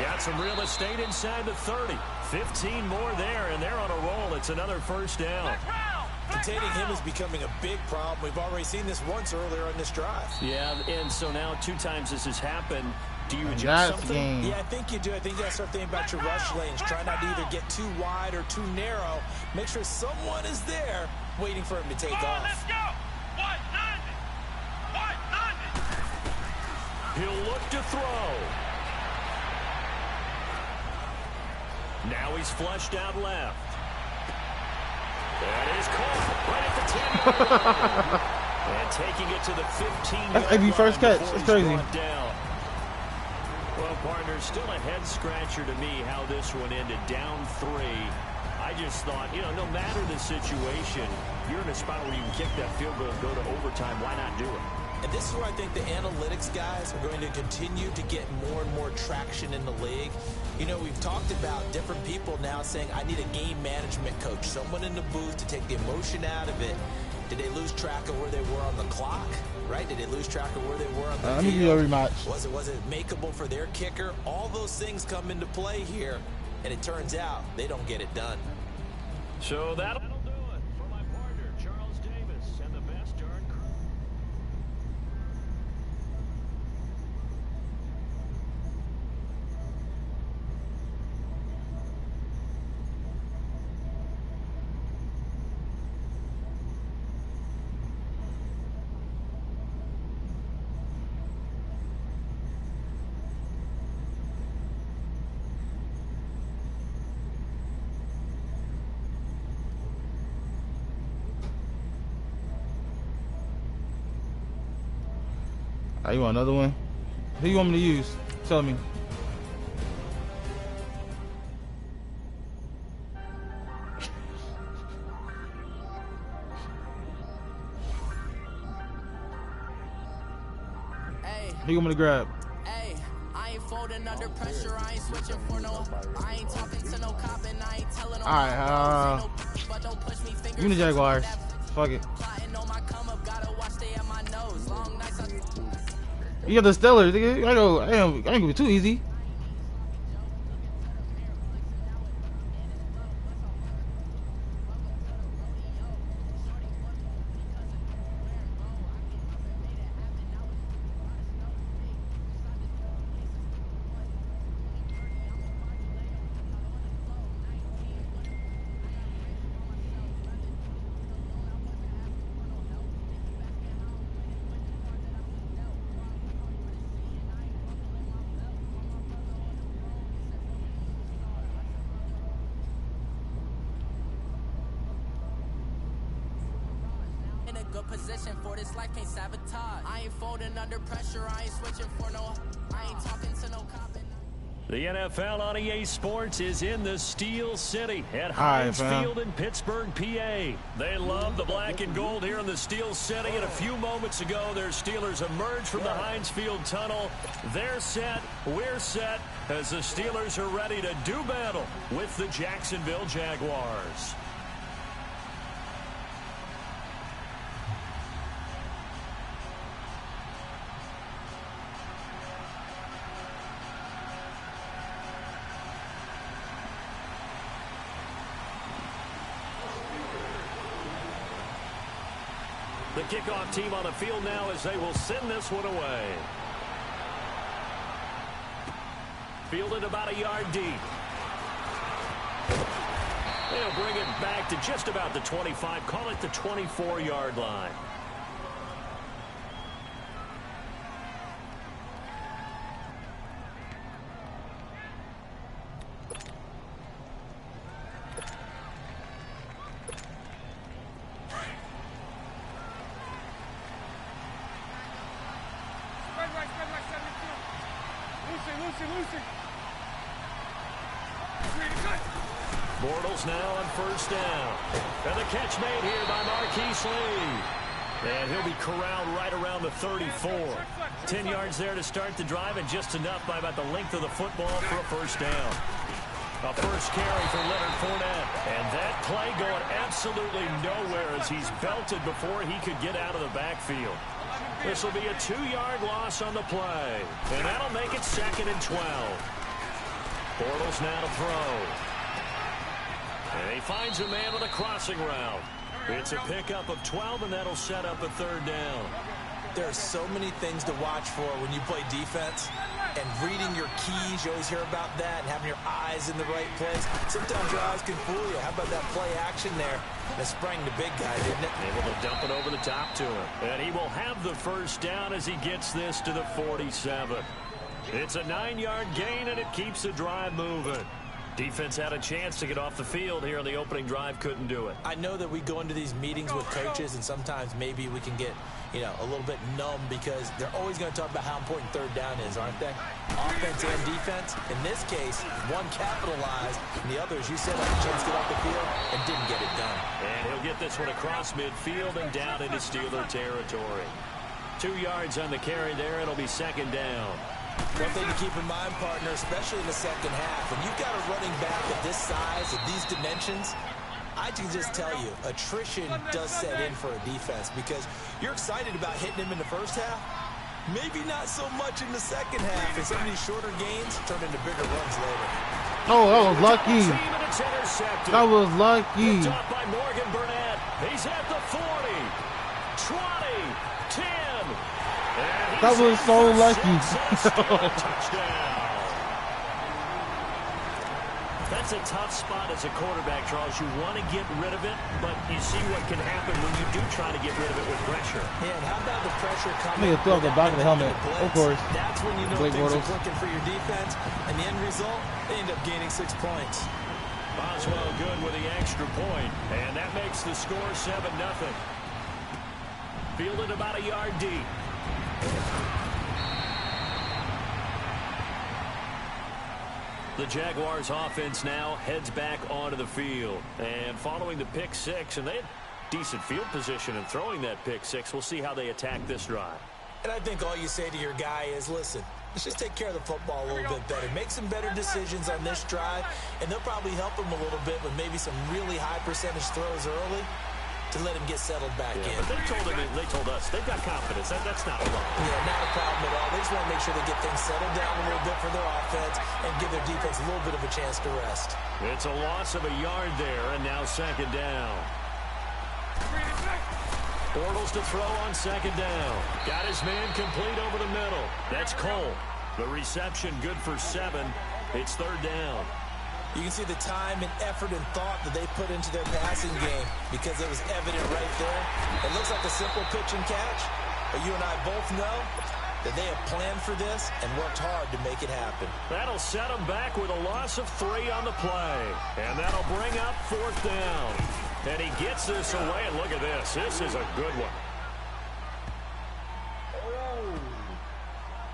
Speaker 1: Got some real estate inside the 30. 15 more there, and they're on a roll. It's another first down.
Speaker 4: containing him is becoming a big problem. We've already seen this once earlier on this drive.
Speaker 1: Yeah, and so now 2 times this has happened. Do you adjust something?
Speaker 4: Yeah, I think you do. I think you got to start thinking about your rush lanes. Try not to either get too wide or too narrow. Make sure someone is there waiting for him to take off.
Speaker 5: Let's go. 190. 190.
Speaker 1: He'll look to throw. Now he's flushed out left. That is caught right at the 10-yard line. And taking it to the 15-yard line.
Speaker 2: That's AB first catch. That's crazy.
Speaker 1: Well, partner, still a head-scratcher to me how this one ended. Down 3. I just thought, you know, no matter the situation, you're in a spot where you can kick that field goal and go to overtime. Why not do it?
Speaker 4: And this is where I think the analytics guys are going to continue to get more and more traction in the league. You know, we've talked about different people now saying, I need a game management coach, someone in the booth to take the emotion out of it. Did they lose track of where they were on the clock? Right? Did they lose track of where they were on the
Speaker 2: Let me give you a rematch.
Speaker 4: Was it makeable for their kicker? All those things come into play here, and it turns out they don't get it done.
Speaker 1: So that'll do it for my partner, Charles Davis, and the best darn crew.
Speaker 2: You want another one? Who you want me to use? Tell me. Who you want me to grab?
Speaker 6: Hey, I ain't folding under pressure. I ain't switching for no. I ain't talking to no cop and I ain't telling no.
Speaker 2: Alright,
Speaker 6: but don't push me fingers.
Speaker 2: give me the Jaguars. Fuck it. You got the Steelers, nigga. I ain't gonna be too easy.
Speaker 6: Good position for this life, can't sabotage. I ain't folding under pressure. I ain't switching for no. I ain't talking to no cop.
Speaker 1: The NFL on EA Sports is in the Steel City at Heinz Field in Pittsburgh, PA. They love the black and gold here in the Steel City. And a few moments ago, their Steelers emerged from the Heinz Field tunnel. They're set, we're set, as the Steelers are ready to do battle with the Jacksonville Jaguars. The kickoff team on the field now as they will send this one away. Fielded about a yard deep. They'll bring it back to just about the 25. Call it the 24-yard line. Bortles now on first down. And the catch made here by Marquise Lee. And he'll be corralled right around the 34. 10 yards there to start the drive, and just enough by about the length of the football for a first down. A first carry for Leonard Fournette. And that play going absolutely nowhere as he's belted before he could get out of the backfield. This will be a 2-yard loss on the play. And that'll make it 2nd and 12. Bortles now to throw. And he finds a man with a crossing route. It's a pickup of 12, and that'll set up a third down.
Speaker 4: There are so many things to watch for when you play defense. And reading your keys, you always hear about that, and having your eyes in the right place. Sometimes your eyes can fool you. How about that play action there? That sprang the big guy, didn't it?
Speaker 1: Able to dump it over the top to him. And he will have the first down as he gets this to the 47. It's a 9-yard gain, and it keeps the drive moving. Defense had a chance to get off the field here on the opening drive, couldn't do it.
Speaker 4: I know that we go into these meetings with coaches, and sometimes maybe we can get, a little bit numb because they're always going to talk about how important third down is, aren't they? Offense and defense. In this case, one capitalized, and the others, you said, had a chance to get off the field and didn't get it done.
Speaker 1: And he'll get this one across midfield and down into Steeler territory. 2 yards on the carry there. It'll be second down.
Speaker 4: One thing to keep in mind, partner, especially in the second half, when you've got a running back of this size, of these dimensions, I can just tell you, attrition does set in for a defense because you're excited about hitting him in the first half. Maybe not so much in the second half, and some of these shorter gains turn into bigger runs later.
Speaker 2: Oh, that was lucky. That was lucky.
Speaker 1: Picked up by Morgan Burnett. He's at the 40, 20, 10.
Speaker 2: That was so lucky.
Speaker 1: Touchdown. That's a tough spot as a quarterback, Charles. You want to get rid of it, but you see what can happen when you do try to get rid of it with pressure.
Speaker 4: Yeah, and how about the pressure coming?
Speaker 2: Nigga threw off the back of the helmet, of course.
Speaker 4: That's when you know
Speaker 2: Blake
Speaker 4: things
Speaker 2: Bortles
Speaker 4: are clicking for your defense, and the end result, they end up gaining 6 points.
Speaker 1: Boswell good with the extra point, and that makes the score 7-0. Fielded about a yard deep. The Jaguars offense now heads back onto the field. And following the pick six, and they had decent field position in throwing that pick six. We'll see how they attack this drive.
Speaker 4: And I think all you say to your guy is, listen, let's just take care of the football a little bit better. Make some better decisions on this drive, and they'll probably help him a little bit with maybe some really high percentage throws early to let him get settled back in.
Speaker 1: But they told us they've got confidence. That's not a problem.
Speaker 4: Yeah, not a problem at all. They just want to make sure they get things settled down a little bit for their offense and give their defense a little bit of a chance to rest.
Speaker 1: It's a loss of a yard there, and now second down. Bortles to throw on second down. Got his man complete over the middle. That's Cole. The reception good for 7. It's third down.
Speaker 4: You can see the time and effort and thought that they put into their passing game because it was evident right there. It looks like a simple pitch and catch, but you and I both know that they have planned for this and worked hard to make it happen.
Speaker 1: That'll set them back with a loss of 3 on the play. And that'll bring up fourth down. And he gets this away, and look at this. This is a good one.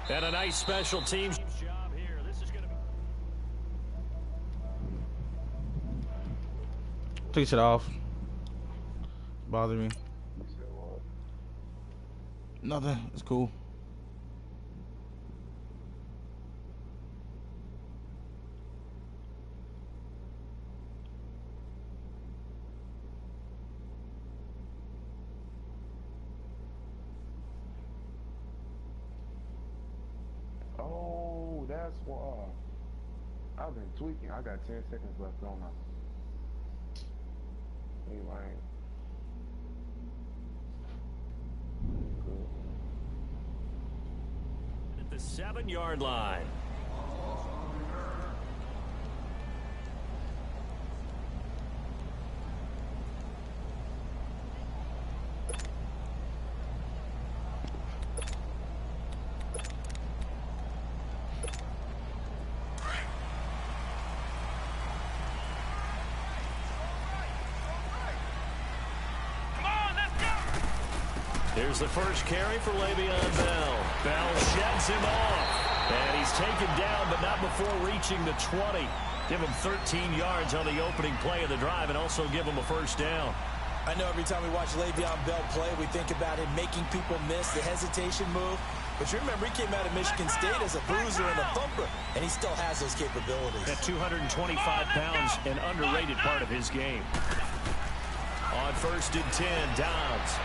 Speaker 1: And a nice special teams job here. This is going to be...
Speaker 2: Take shit off. Bother me. Nothing. It's cool.
Speaker 3: Oh, that's why. I've been tweaking. I got 10 seconds left on now. Anyway.
Speaker 1: At the 7-yard line. Here's the first carry for Le'Veon Bell. Bell sheds him off. And he's taken down, but not before reaching the 20. Give him 13 yards on the opening play of the drive and also give him a first down.
Speaker 4: I know every time we watch Le'Veon Bell play, we think about him making people miss the hesitation move. But you remember, he came out of Michigan State as a bruiser and a thumper, and he still has those capabilities.
Speaker 1: At 225 pounds, an underrated part of his game. On first and 10, Downs.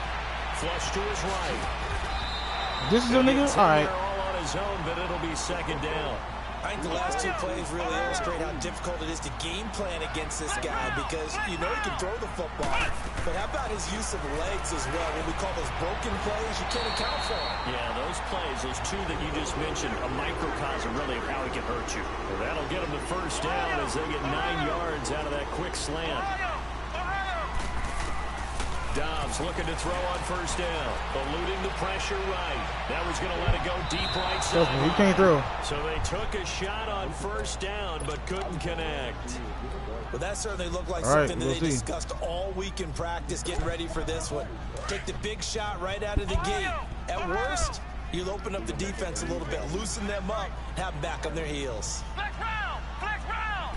Speaker 1: Flush to his right.
Speaker 2: This is a nigga? All right.
Speaker 1: All on his own, but it'll be second down.
Speaker 4: I think the last two plays really illustrate how difficult it is to game plan against this guy because you know he can throw the football. But how about his use of legs as well? When we call those broken plays, you can't account for them.
Speaker 1: Yeah, those plays, those two that you just mentioned, a microcosm really of how he can hurt you. Well, that'll get him the first down as they get 9 yards out of that quick slant. Dobbs looking to throw on first down, eluding the pressure right. Now he's going to let it go deep right side.
Speaker 2: He can't throw.
Speaker 1: So they took a shot on first down, but couldn't connect.
Speaker 4: Well, that certainly looked like something that they discussed all week in practice, getting ready for this one. Take the big shot right out of the gate. At worst, you'll open up the defense a little bit, loosen them up, have them back on their heels.
Speaker 5: Flex round! Flex round!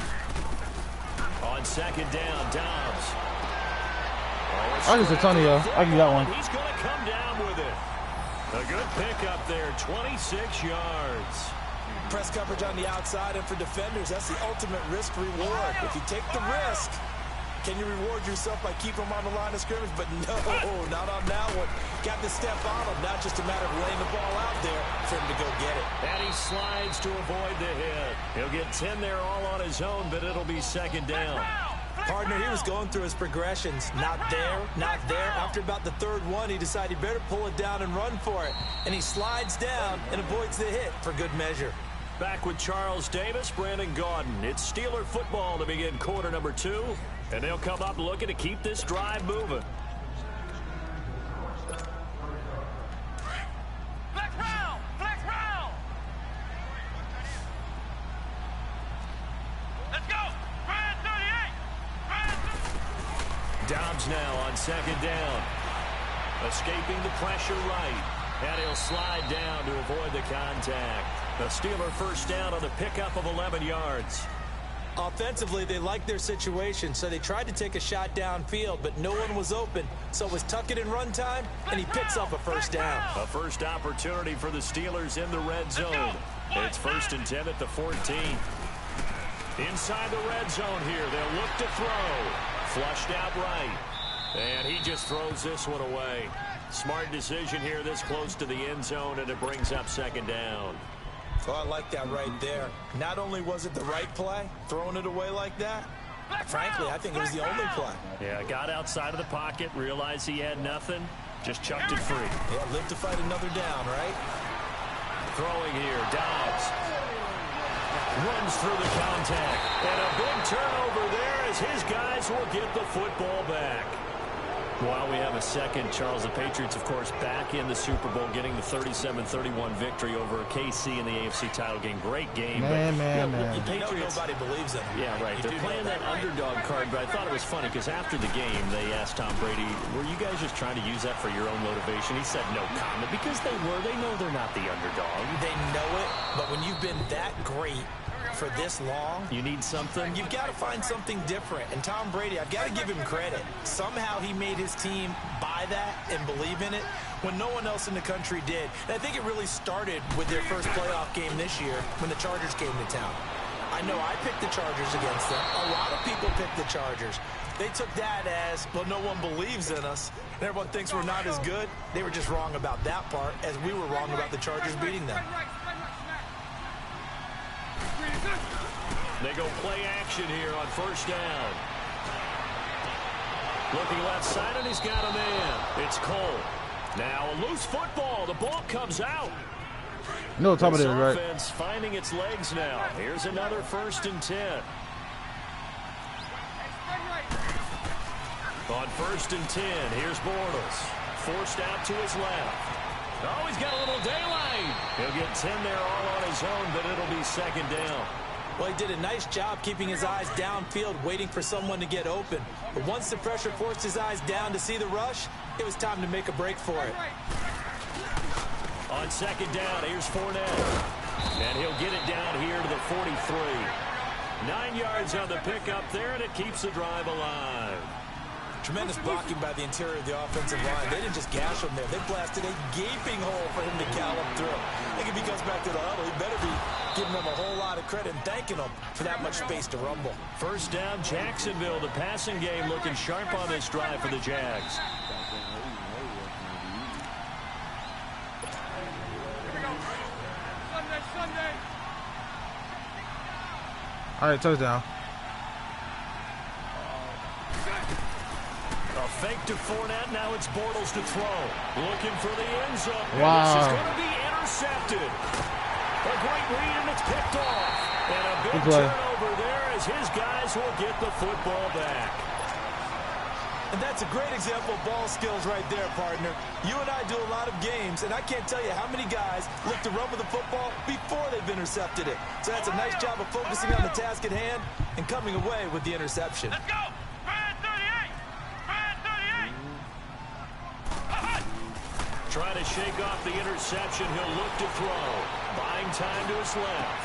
Speaker 1: On second down, Dobbs.
Speaker 2: I just a ton of y'all. I give you that one.
Speaker 1: He's going to come down with it. A good pickup there, 26 yards.
Speaker 4: Press coverage on the outside, and for defenders, that's the ultimate risk-reward. If you take the risk, can you reward yourself by keeping them on the line of scrimmage? But no, not on that one. Got to step on them, not just a matter of laying the ball out there for him to go get it.
Speaker 1: And he slides to avoid the hit. He'll get 10 there all on his own, but it'll be second down.
Speaker 4: Partner, he was going through his progressions. Not there, not there. After about the third one, he decided he better pull it down and run for it. And he slides down and avoids the hit for good measure.
Speaker 1: Back with Charles Davis, Brandon Gaudin. It's Steeler football to begin quarter number 2. And they'll come up looking to keep this drive moving.
Speaker 5: Flex round! Flex round! Let's go! Brand 38! Brand 38!
Speaker 1: Dobbs now on second down. Escaping the pressure right. And he'll slide down to avoid the contact. The Steeler first down on the pickup of 11 yards.
Speaker 4: Offensively, they liked their situation, so they tried to take a shot downfield, but no one was open. So it was tuck it in run time, and he picks up a first down.
Speaker 1: A first opportunity for the Steelers in the red zone. It's 1st and 10 at the 14. Inside the red zone here, they'll look to throw. Flushed out right. And he just throws this one away. Smart decision here this close to the end zone, and it brings up second down.
Speaker 4: Oh, I like that right there. Not only was it the right play, throwing it away like that, frankly, I think it was the only play.
Speaker 1: Yeah, got outside of the pocket, realized he had nothing, just chucked it free.
Speaker 4: Yeah, live to fight another down, right?
Speaker 1: Throwing here, Dobbs. Runs through the contact. And a big turnover there as his guys will get the football back. While we have a second, Charles, the Patriots, of course, back in the Super Bowl, getting the 37-31 victory over KC in the AFC title game. Great game.
Speaker 2: Man.
Speaker 1: The Patriots,
Speaker 4: nobody believes in them.
Speaker 1: Yeah, right. They're playing that underdog card, but I thought it was funny because after the game, they asked Tom Brady, were you guys just trying to use that for your own motivation? He said no comment because they were. They know they're not the underdog.
Speaker 4: They know it, but when you've been that great for this long,
Speaker 1: you need something.
Speaker 4: You've got to find something different. And Tom Brady, I've got to give him credit. Somehow he made his team buy that and believe in it when no one else in the country did. And I think it really started with their first playoff game this year when the Chargers came to town. I know I picked the Chargers against them. A lot of people picked the Chargers. They took that as, well, no one believes in us, and everyone thinks we're not as good. They were just wrong about that part, as we were wrong about the Chargers beating them.
Speaker 1: They go play action here on first down. Looking left side, and he's got a man. It's Cole. Now a loose football. The ball comes out.
Speaker 2: No, top of it, right?
Speaker 1: Offense finding its legs now. Here's another 1st and 10. On 1st and 10, here's Bortles. Forced out to his left. Oh, he's got a little daylight. He'll get 10 there all on his own, but it'll be second down.
Speaker 4: Well, he did a nice job keeping his eyes downfield, waiting for someone to get open. But once the pressure forced his eyes down to see the rush, it was time to make a break for it.
Speaker 1: On second down, here's Fournette. And he'll get it down here to the 43. 9 yards on the pickup there, and it keeps the drive alive.
Speaker 4: Tremendous blocking by the interior of the offensive line. They didn't just gash him there. They blasted a gaping hole for him to gallop through. I think if he goes back to the huddle, he better be giving them a whole lot of credit and thanking them for that much space to rumble.
Speaker 1: First down, Jacksonville. The passing game looking sharp on this drive for the Jags.
Speaker 2: All right, touchdown.
Speaker 1: A fake to Fournette. Now it's Bortles to throw. Looking for the end zone.
Speaker 2: Wow.
Speaker 1: And this is going to be intercepted. A great read, and it's picked off. And a big turnover there as his guys will get the football back.
Speaker 4: And that's a great example of ball skills right there, partner. You and I do a lot of games, and I can't tell you how many guys look to run with the football before they've intercepted it. So that's a nice job of focusing on the task at hand and coming away with the interception.
Speaker 5: Let's go! Brad 38! Brad 38!
Speaker 1: Trying to shake off the interception. He'll look to throw. Buying time to his left.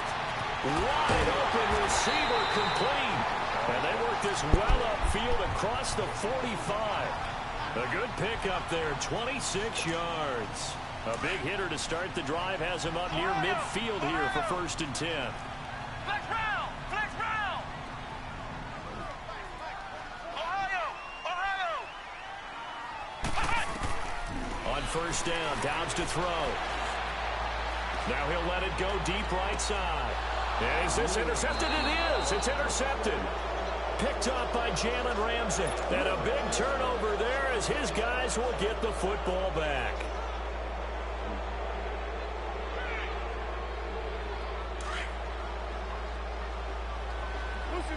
Speaker 1: Wide open receiver complete. And they work this well upfield across the 45. A good pickup there, 26 yards. A big hitter to start the drive has him up near midfield here for 1st and 10.
Speaker 5: Flex round! Flex round! Ohio! Ohio!
Speaker 1: On 1st down, Downs to throw. Now he'll let it go deep right side. Is this intercepted? It is. It's intercepted. Picked up by Jalen Ramsey. And a big turnover there as his guys will get the football back.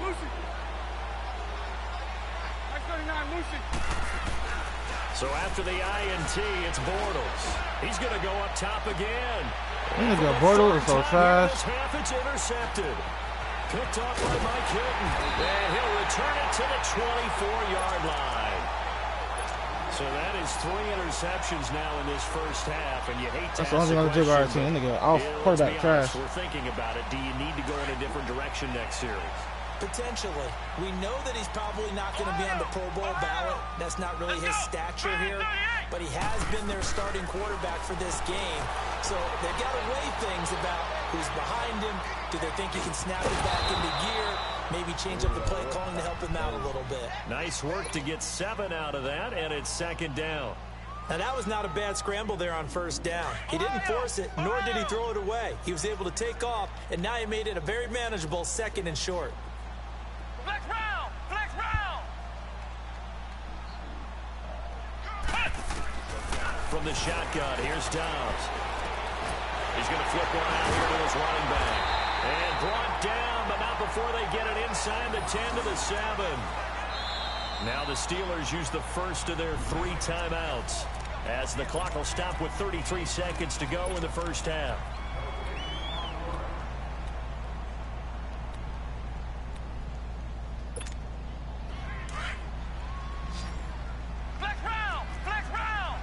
Speaker 5: Lucy! I-39, Lucy!
Speaker 1: So after the INT, it's Bortles. He's going to go up top again.
Speaker 2: Nigga, Bortles is so trash.
Speaker 1: Half, it's intercepted. Picked off by Mike Hilton. And he'll return it to the 24-yard line. So that is 3 interceptions now in this first half, and you hate to
Speaker 2: That's the only thing I'm doing our team. Nigga, off quarterback trash.
Speaker 1: We're thinking about it. Do you need to go in a different direction next series?
Speaker 4: Potentially. We know that he's probably not going to be on the Pro Bowl ballot. That's not really his stature here. But he has been their starting quarterback for this game. So they've got to weigh things about who's behind him. Do they think he can snap it back into gear? Maybe change up the play calling to help him out a little bit.
Speaker 1: Nice work to get 7 out of that, and it's 2nd down.
Speaker 4: Now that was not a bad scramble there on 1st down. He didn't force it, nor did he throw it away. He was able to take off, and now he made it a very manageable 2nd and short.
Speaker 5: Flex round! Flex round!
Speaker 1: From the shotgun, here's Downs. He's going to flip one out here to his running back. And brought down, but not before they get it inside the 10 to the 7. Now the Steelers use the first of their 3 timeouts as the clock will stop with 33 seconds to go in the first half.
Speaker 5: Flex round! Flex round!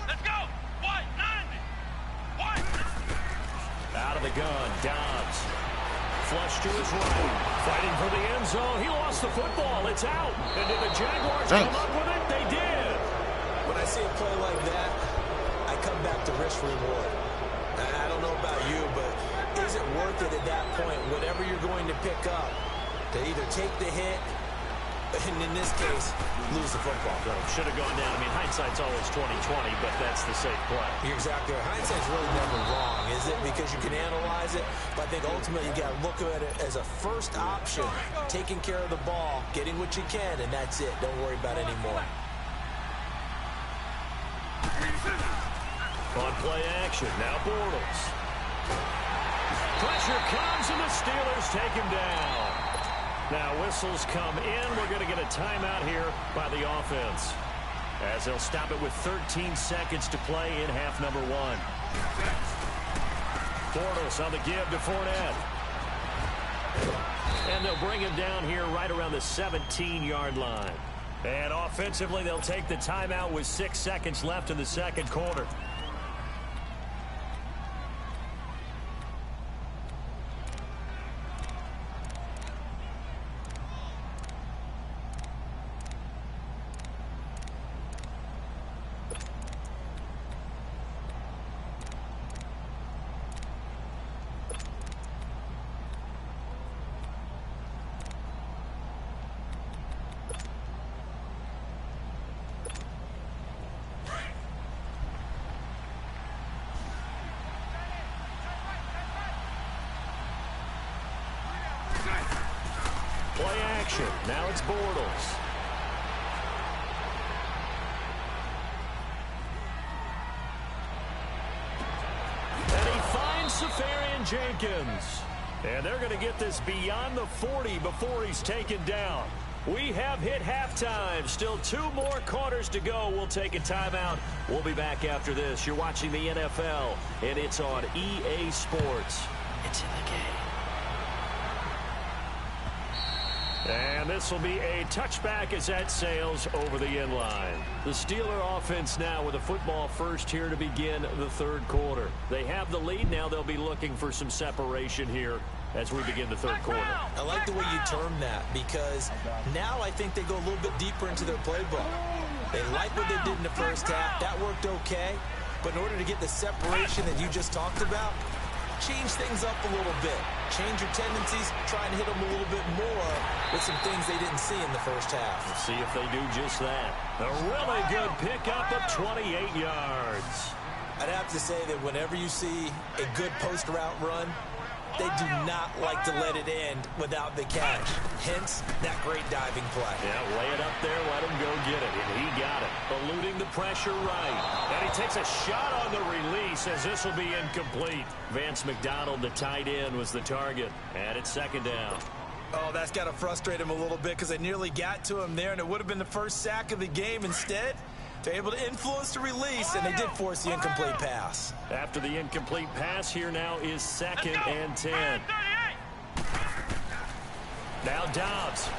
Speaker 5: Let's go! White, 90! White!
Speaker 1: Out of the gun, Dobbs. Flush to his right. Fighting for the end zone. He lost the football. It's out. And did the Jaguars come up with it? They did.
Speaker 4: When I see a play like that, I come back to risk reward. I don't know about you, but is it worth it at that point, whatever you're going to pick up, to either take the hit, and in this case, lose the football?
Speaker 1: Should have gone down. I mean, hindsight's always 20/20, but that's the safe play.
Speaker 4: You're exactly right. Hindsight's really never wrong, is it? Because you can analyze it, but I think ultimately you got to look at it as a first option, taking care of the ball, getting what you can, and that's it. Don't worry about it anymore.
Speaker 1: On play action, now Bortles. Pressure comes, and the Steelers take him down. Now whistles come in. We're going to get a timeout here by the offense, as they'll stop it with 13 seconds to play in half number 1. Bortles on the give to Fournette. And they'll bring him down here right around the 17-yard line. And offensively, they'll take the timeout with 6 seconds left in the second quarter. Play action. Now it's Bortles. And he finds Safarian Jenkins. And they're going to get this beyond the 40 before he's taken down. We have hit halftime. Still 2 more quarters to go. We'll take a timeout. We'll be back after this. You're watching the NFL, and it's on EA Sports. It's in the game. And this will be a touchback as that sails over the end line. The Steeler offense now with a football first here to begin the third quarter. They have the lead. Now they'll be looking for some separation here as we begin the third quarter.
Speaker 4: I like the way you term that, because now I think they go a little bit deeper into their playbook. They like what they did in the first half. That worked okay. But in order to get the separation that you just talked about, change things up a little bit. Change your tendencies, try and hit them a little bit more with some things they didn't see in the first half.
Speaker 1: Let's see if they do just that. A really good pickup of 28 yards.
Speaker 4: I'd have to say that whenever you see a good post route run, they do not like to let it end without the catch. Hence, that great diving play.
Speaker 1: Yeah, lay it up there, let him go get it. And he got it. Eluding the pressure right. And he takes a shot on the release as this will be incomplete. Vance McDonald, the tight end, was the target. And it's second down.
Speaker 4: Oh, that's got to frustrate him a little bit, because they nearly got to him there, and it would have been the first sack of the game. Instead, they're able to influence the release, and they did force the incomplete pass.
Speaker 1: After the incomplete pass, here now is 2nd and 10. Now Dobbs.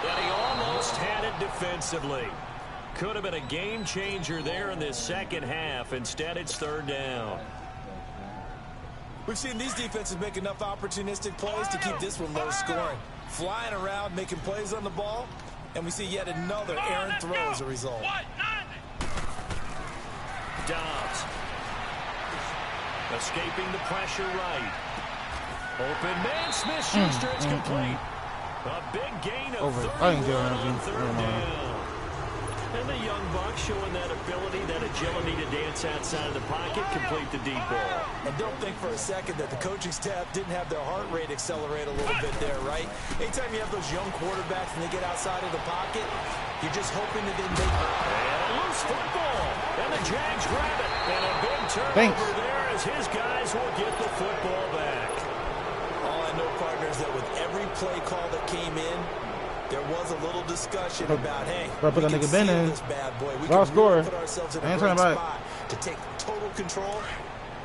Speaker 1: And he almost had it defensively. Could have been a game changer there in this second half. Instead, it's third down.
Speaker 4: We've seen these defenses make enough opportunistic plays to keep this one low scoring. Flying around, making plays on the ball. And we see yet another errant throw as a result.
Speaker 1: Dobbs. Escaping the pressure right. Open man, Smith-Schuster, it's complete. A big gain of 31 on third down. And the young buck showing that ability, that agility to dance outside of the pocket, complete the deep ball.
Speaker 4: And don't think for a second that the coaching staff didn't have their heart rate accelerate a little bit there, right? Anytime you have those young quarterbacks and they get outside of the pocket, you're just hoping that they make it.
Speaker 1: And a loose football. And the Jags grab it. And a big turnover there as his guys will get the football back.
Speaker 4: All I know, partners, that with every play call that came in, there was a little discussion about, hey, we can seal this bad boy. We can really put ourselves in a great spot to take total control,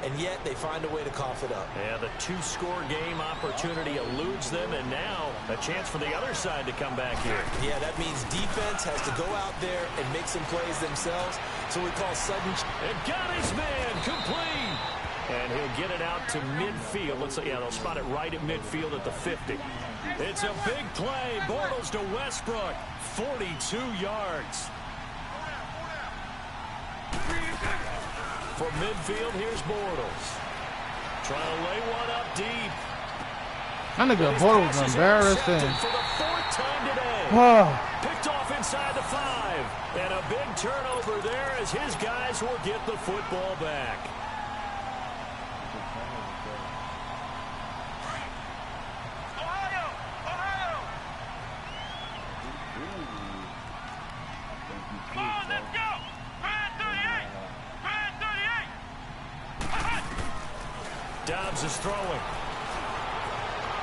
Speaker 4: and yet they find a way to cough it up.
Speaker 1: Yeah, the 2-score game opportunity eludes them, and now a chance for the other side to come back here.
Speaker 4: Yeah, that means defense has to go out there and make some plays themselves. So we call sudden.
Speaker 1: And got his man complete. And he'll get it out to midfield. Let's say, yeah, they'll spot it right at midfield at the 50. It's a big play. Bortles to Westbrook. 42 yards. From midfield, here's Bortles. Trying to lay one up deep.
Speaker 2: That nigga Bortles was embarrassing.
Speaker 1: For the 4th time today. Picked off inside the 5. And a big turnover there as his guys will get the football back. Dobbs is throwing.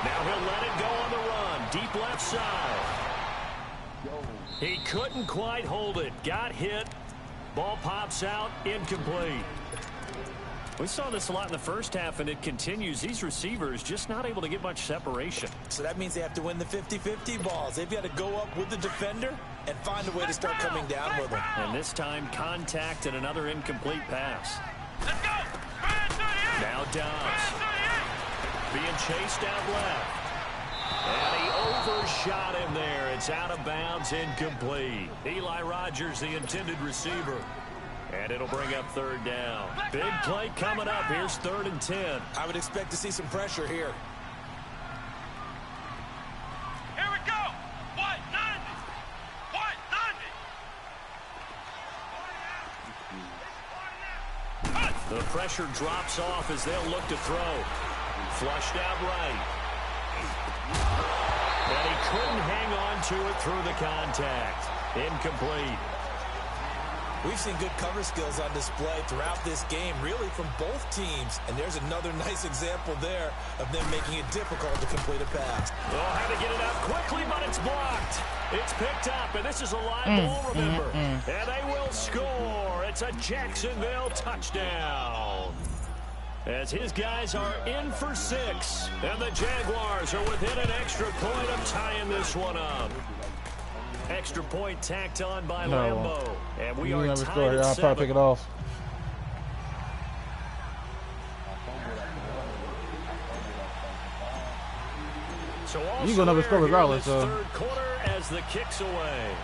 Speaker 1: Now he'll let it go on the run. Deep left side. He couldn't quite hold it. Got hit. Ball pops out. Incomplete. We saw this a lot in the first half, and it continues. These receivers just not able to get much separation.
Speaker 4: So that means they have to win the 50-50 balls. They've got to go up with the defender and find a way to start coming down with them.
Speaker 1: And this time, contact and another incomplete pass.
Speaker 5: Let's go!
Speaker 1: Now Dobbs. Being chased out left. And he overshot him there. It's out of bounds, incomplete. Eli Rogers, the intended receiver. And it'll bring up third down. Big play coming up. Here's 3rd and 10.
Speaker 4: I would expect to see some pressure here.
Speaker 5: Here we go! White 90! White 90!
Speaker 1: The pressure drops off as they'll look to throw. Flushed out right. And he couldn't hang on to it through the contact. Incomplete.
Speaker 4: We've seen good cover skills on display throughout this game, really from both teams. And there's another nice example there of them making it difficult to complete a pass.
Speaker 1: They'll have to get it out quickly, but it's blocked. It's picked up, and this is a live ball, remember. And they will score. It's a Jacksonville touchdown. As his guys are in for 6. And the Jaguars are within an extra point of tying this one up. Extra point tacked on by Lambeau. And we are tied at 7.
Speaker 2: I'll probably pick it off.
Speaker 1: So
Speaker 2: you gonna have a score regardless.
Speaker 1: Third quarter as the kicks away.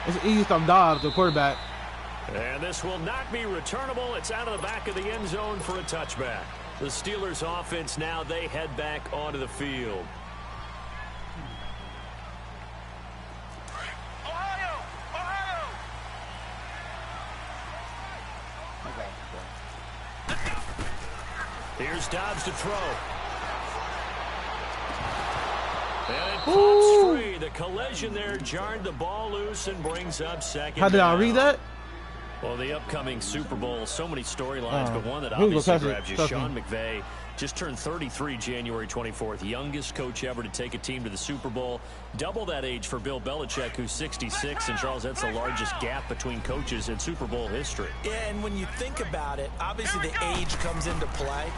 Speaker 2: It's easy to Dobbs, the quarterback.
Speaker 1: And this will not be returnable. It's out of the back of the end zone for a touchback. The Steelers offense now, they head back onto the field. Here's Dobbs to throw. And it pops free. The collision there jarred the ball loose and brings up second.
Speaker 2: How did I read that?
Speaker 1: Well, the upcoming Super Bowl, so many storylines, but one that obviously grabs you. Sean McVay just turned 33 January 24th, youngest coach ever to take a team to the Super Bowl. Double that age for Bill Belichick, who's 66. And, Charles, that's the largest gap between coaches in Super Bowl history.
Speaker 4: Yeah, and when you think about it, obviously the age comes into play.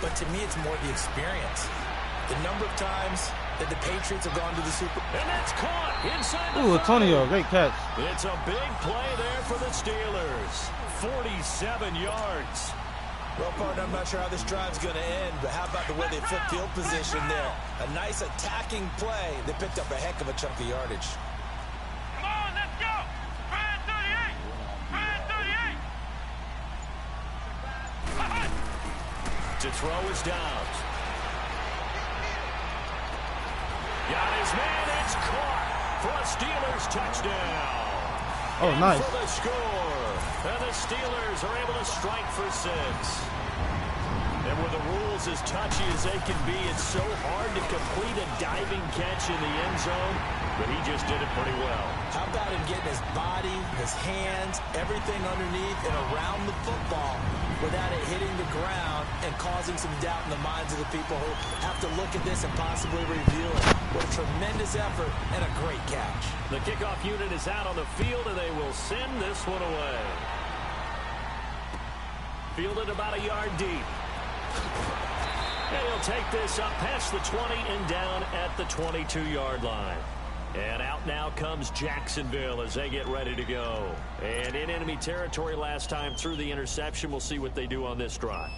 Speaker 4: But to me, it's more the experience. The number of times that the Patriots have gone to the Super Bowl.
Speaker 1: And that's caught inside the 5.
Speaker 2: Ooh, Antonio, great catch.
Speaker 1: It's a big play there for the Steelers. 47 yards.
Speaker 4: Well, partner, I'm not sure how this drive's going to end, but how about the way they flip field position there? A nice attacking play. They picked up a heck of a chunk of yardage.
Speaker 5: Come on, let's go. Brand 38. Brand 38.
Speaker 1: To throw is Dobbs. Got his man. It's caught for a Steelers touchdown.
Speaker 2: Oh, nice.
Speaker 1: For the score. And the Steelers are able to strike for 6. And with the rules as touchy as they can be, it's so hard to complete a diving catch in the end zone, but he just did it pretty well.
Speaker 4: How about him getting his body, his hands, everything underneath and around the football without it hitting the ground and causing some doubt in the minds of the people who have to look at this and possibly review it. What a tremendous effort and a great catch.
Speaker 1: The kickoff unit is out on the field, and they will send this one away. Fielded about a yard deep. And he'll take this up past the 20 and down at the 22-yard line. And out now comes Jacksonville as they get ready to go. And in enemy territory last time through the interception. We'll see what they do on this drive.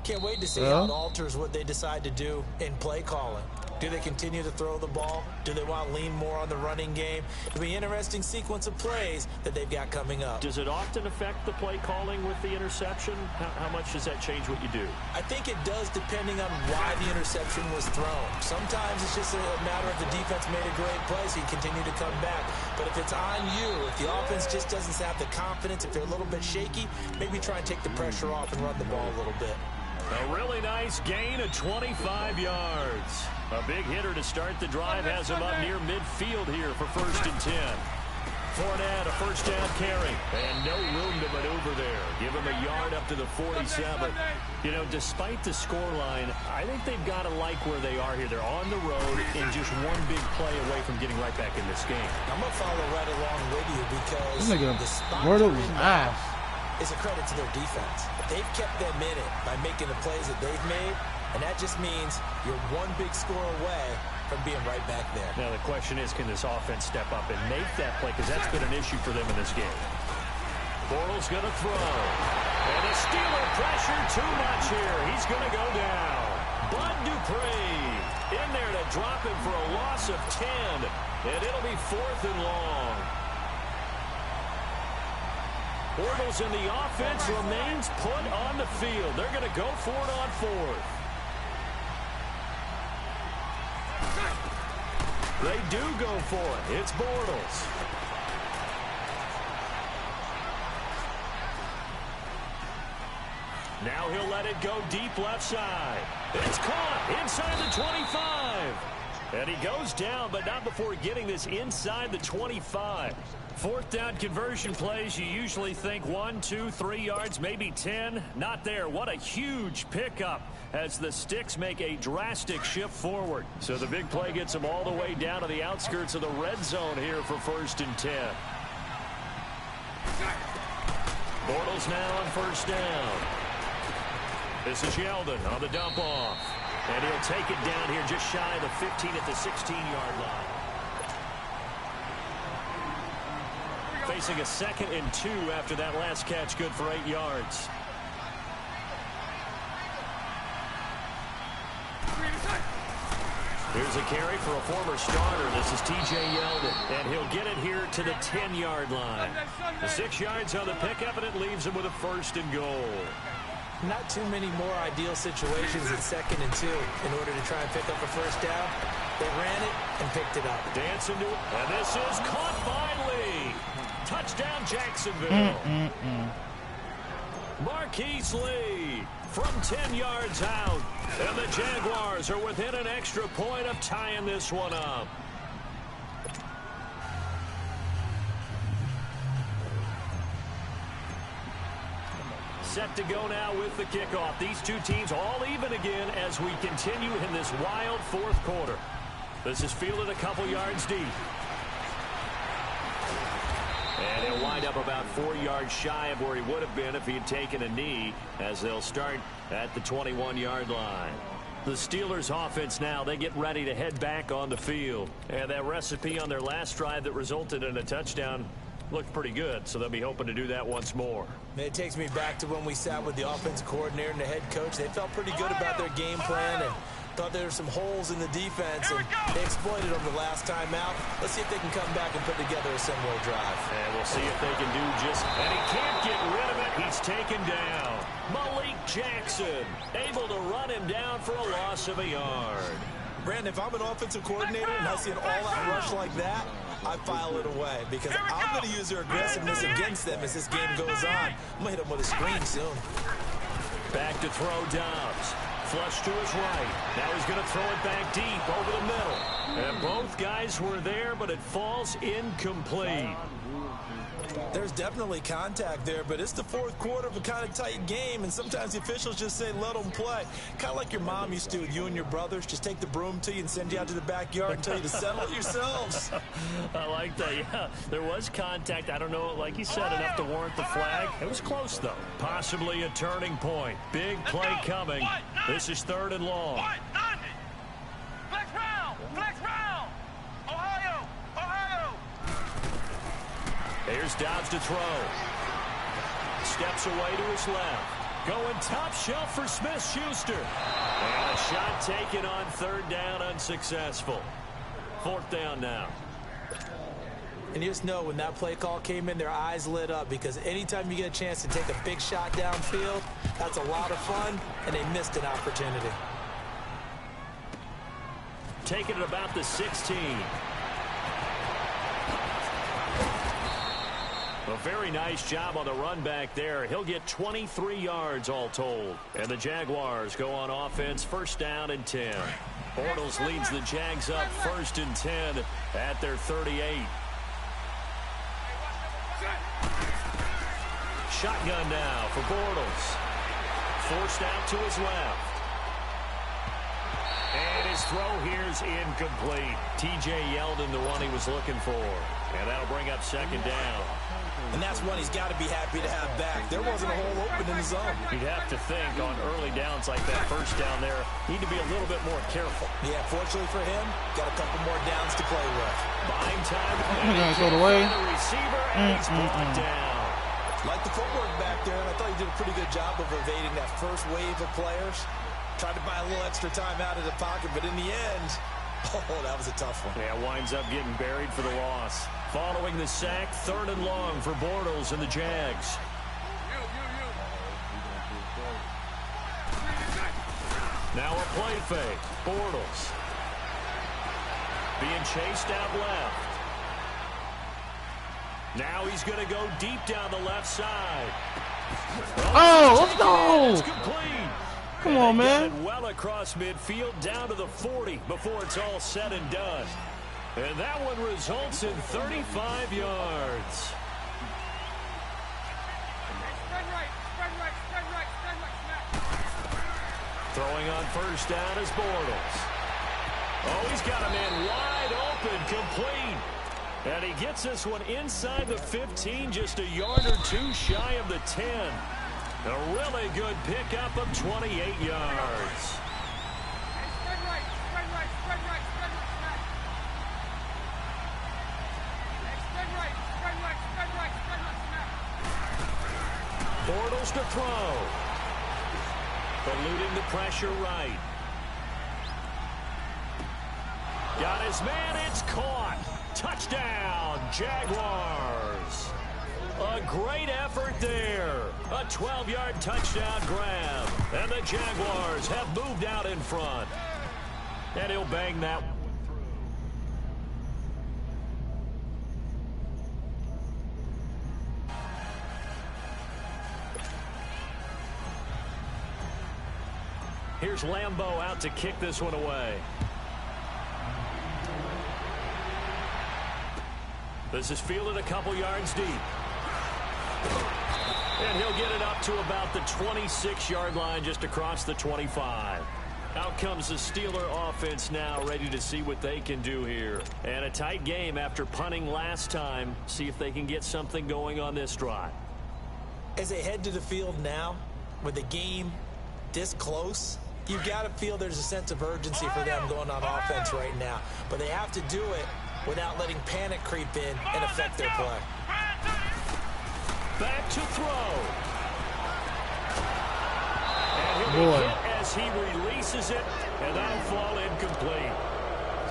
Speaker 4: Can't wait to see how it alters what they decide to do in play calling. Do they continue to throw the ball? Do they want to lean more on the running game? It'll be an interesting sequence of plays that they've got coming up.
Speaker 1: Does it often affect the play calling with the interception? How much does that change what you do?
Speaker 4: I think it does depending on why the interception was thrown. Sometimes it's just a matter of the defense made a great play, so you continue to come back. But if it's on you, if the offense just doesn't have the confidence, if they're a little bit shaky, maybe try and take the pressure off and run the ball a little bit.
Speaker 1: A really nice gain of 25 yards. A big hitter to start the drive has him up near midfield here for 1st and 10. Fournette, a first down carry. And no room to maneuver there. Give him a yard up to the 47. You know, despite the scoreline, I think they've got to like where they are here. They're on the road and just one big play away from getting right back in this game.
Speaker 4: I'm going to follow right along with you because the spot is a credit to their defense. They've kept them in it by making the plays that they've made, and that just means you're one big score away from being right back there.
Speaker 1: Now the question is, can this offense step up and make that play? Because that's been an issue for them in this game. Bortles going to throw. And the Steeler pressure too much here. He's going to go down. Bud Dupree in there to drop him for a loss of 10. And it'll be 4th and long. Bortles in the offense remains put on the field. They're going to go for it on 4th. They do go for it. It's Bortles. Now he'll let it go deep left side. It's caught inside the 25. And he goes down, but not before getting this inside the 25. Fourth down conversion plays, you usually think 1, 2, 3 yards, maybe 10. Not there. What a huge pickup as the Sticks make a drastic shift forward. So the big play gets them all the way down to the outskirts of the red zone here for 1st and 10. Bortles now on 1st down. This is Yeldon on the dump off. And he'll take it down here just shy of the 15 at the 16-yard line. Facing a 2nd and 2 after that last catch, good for 8 yards. Here's a carry for a former starter. This is T.J. Yeldon, and he'll get it here to the 10-yard line. The 6 yards on the pickup, and it leaves him with a 1st and goal.
Speaker 4: Not too many more ideal situations at 2nd and 2 in order to try and pick up a 1st down. They ran it and picked it up.
Speaker 1: Dance into it, and this is caught by Lee. Touchdown, Jacksonville. Marquise Lee from 10 yards out. And the Jaguars are within an extra point of tying this one up. Set to go now with the kickoff. These two teams all even again as we continue in this wild 4th quarter. This is fielded a couple yards deep. And he'll wind up about 4 yards shy of where he would have been if he had taken a knee, as they'll start at the 21-yard line. The Steelers offense now, they get ready to head back on the field. And that recipe on their last drive that resulted in a touchdown looked pretty good, so they'll be hoping to do that once more.
Speaker 4: It takes me back to when we sat with the offensive coordinator and the head coach. They felt pretty good about their game plan and thought there were some holes in the defense, and they exploited them the last time out. Let's see if they can come back and put together a similar drive.
Speaker 1: And we'll see if they can do just, and he can't get rid of it. He's taken down. Malik Jackson able to run him down for a loss of a yard.
Speaker 4: Brandon, if I'm an offensive coordinator and I see an all-out rush like that, I file it away because I'm going to use their aggressiveness against them as this game goes on. I'm going to hit them with a screen soon.
Speaker 1: Back to throw Dobbs. Flush to his right. Now he's going to throw it back deep over the middle. And both guys were there, but it falls incomplete.
Speaker 4: There's definitely contact there, but it's the 4th quarter of a kind of tight game, and sometimes the officials just say, let them play. Kind of like your mom used to with you and your brothers. Just take the broom to you and send you out to the backyard and tell you to settle it yourselves.
Speaker 1: I like that, yeah. There was contact. I don't know, like you said, enough to warrant the flag. It was close, though. Possibly a turning point. Big play coming. This is 3rd and long.
Speaker 5: Flex round! Flex round! Ohio! Ohio!
Speaker 1: Here's Dobbs to throw. Steps away to his left. Going top shelf for Smith-Schuster. And a shot taken on 3rd down, unsuccessful. 4th down now.
Speaker 4: And you just know when that play call came in, their eyes lit up because anytime you get a chance to take a big shot downfield, that's a lot of fun, and they missed an opportunity.
Speaker 1: Taking it about the 16. A very nice job on the run back there. He'll get 23 yards all told. And the Jaguars go on offense, 1st down and 10. Bortles leads the Jags up 1st and 10 at their 38. Shotgun now for Bortles. Forced out to his left. And his throw here's incomplete. T.J. Yeldon, the one he was looking for. And that'll bring up 2nd down.
Speaker 4: And that's one he's got to be happy to have back. There wasn't a hole open in the zone.
Speaker 1: You'd have to think on early downs like that 1st down there, need to be a little bit more careful.
Speaker 4: Yeah, fortunately for him, got a couple more downs to play with.
Speaker 1: Buying time.
Speaker 2: He's going to throw it away.
Speaker 1: The receiver, and he's brought down.
Speaker 4: Like the footwork back there, and I thought he did a pretty good job of evading that first wave of players. Tried to buy a little extra time out of the pocket, but in the end, oh, that was a tough one.
Speaker 1: Yeah, winds up getting buried for the loss. Following the sack, 3rd and long for Bortles and the Jags. Now a play fake. Bortles being chased out left. Now he's going to go deep down the left side.
Speaker 2: Oh, let's go.
Speaker 1: It's complete.
Speaker 2: Come on,
Speaker 1: They get
Speaker 2: man.
Speaker 1: it well across midfield down to the 40 before it's all said and done. And that one results in 35 yards. Throwing on first down is Bortles. Oh, he's got a man wide open, complete. And he gets this one inside the 15, just a yard or two shy of the 10. A really good pickup of 28 yards. Bortles to throw. Eluding the pressure right. Got his man, it's caught. Touchdown, Jaguars. A great effort there. A 12-yard touchdown grab. And the Jaguars have moved out in front. And he'll bang that one through. Here's Lambeau out to kick this one away. This is fielded a couple yards deep. And he'll get it up to about the 26-yard line, just across the 25. Out comes the Steeler offense now, ready to see what they can do here. And a tight game after punting last time. See if they can get something going on this drive.
Speaker 4: As they head to the field now, with the game this close, you've got to feel there's a sense of urgency for them going on offense right now. But they have to do it without letting panic creep in and affect their play.
Speaker 1: Back to throw. And he'll be hit as he releases it, and that'll fall incomplete.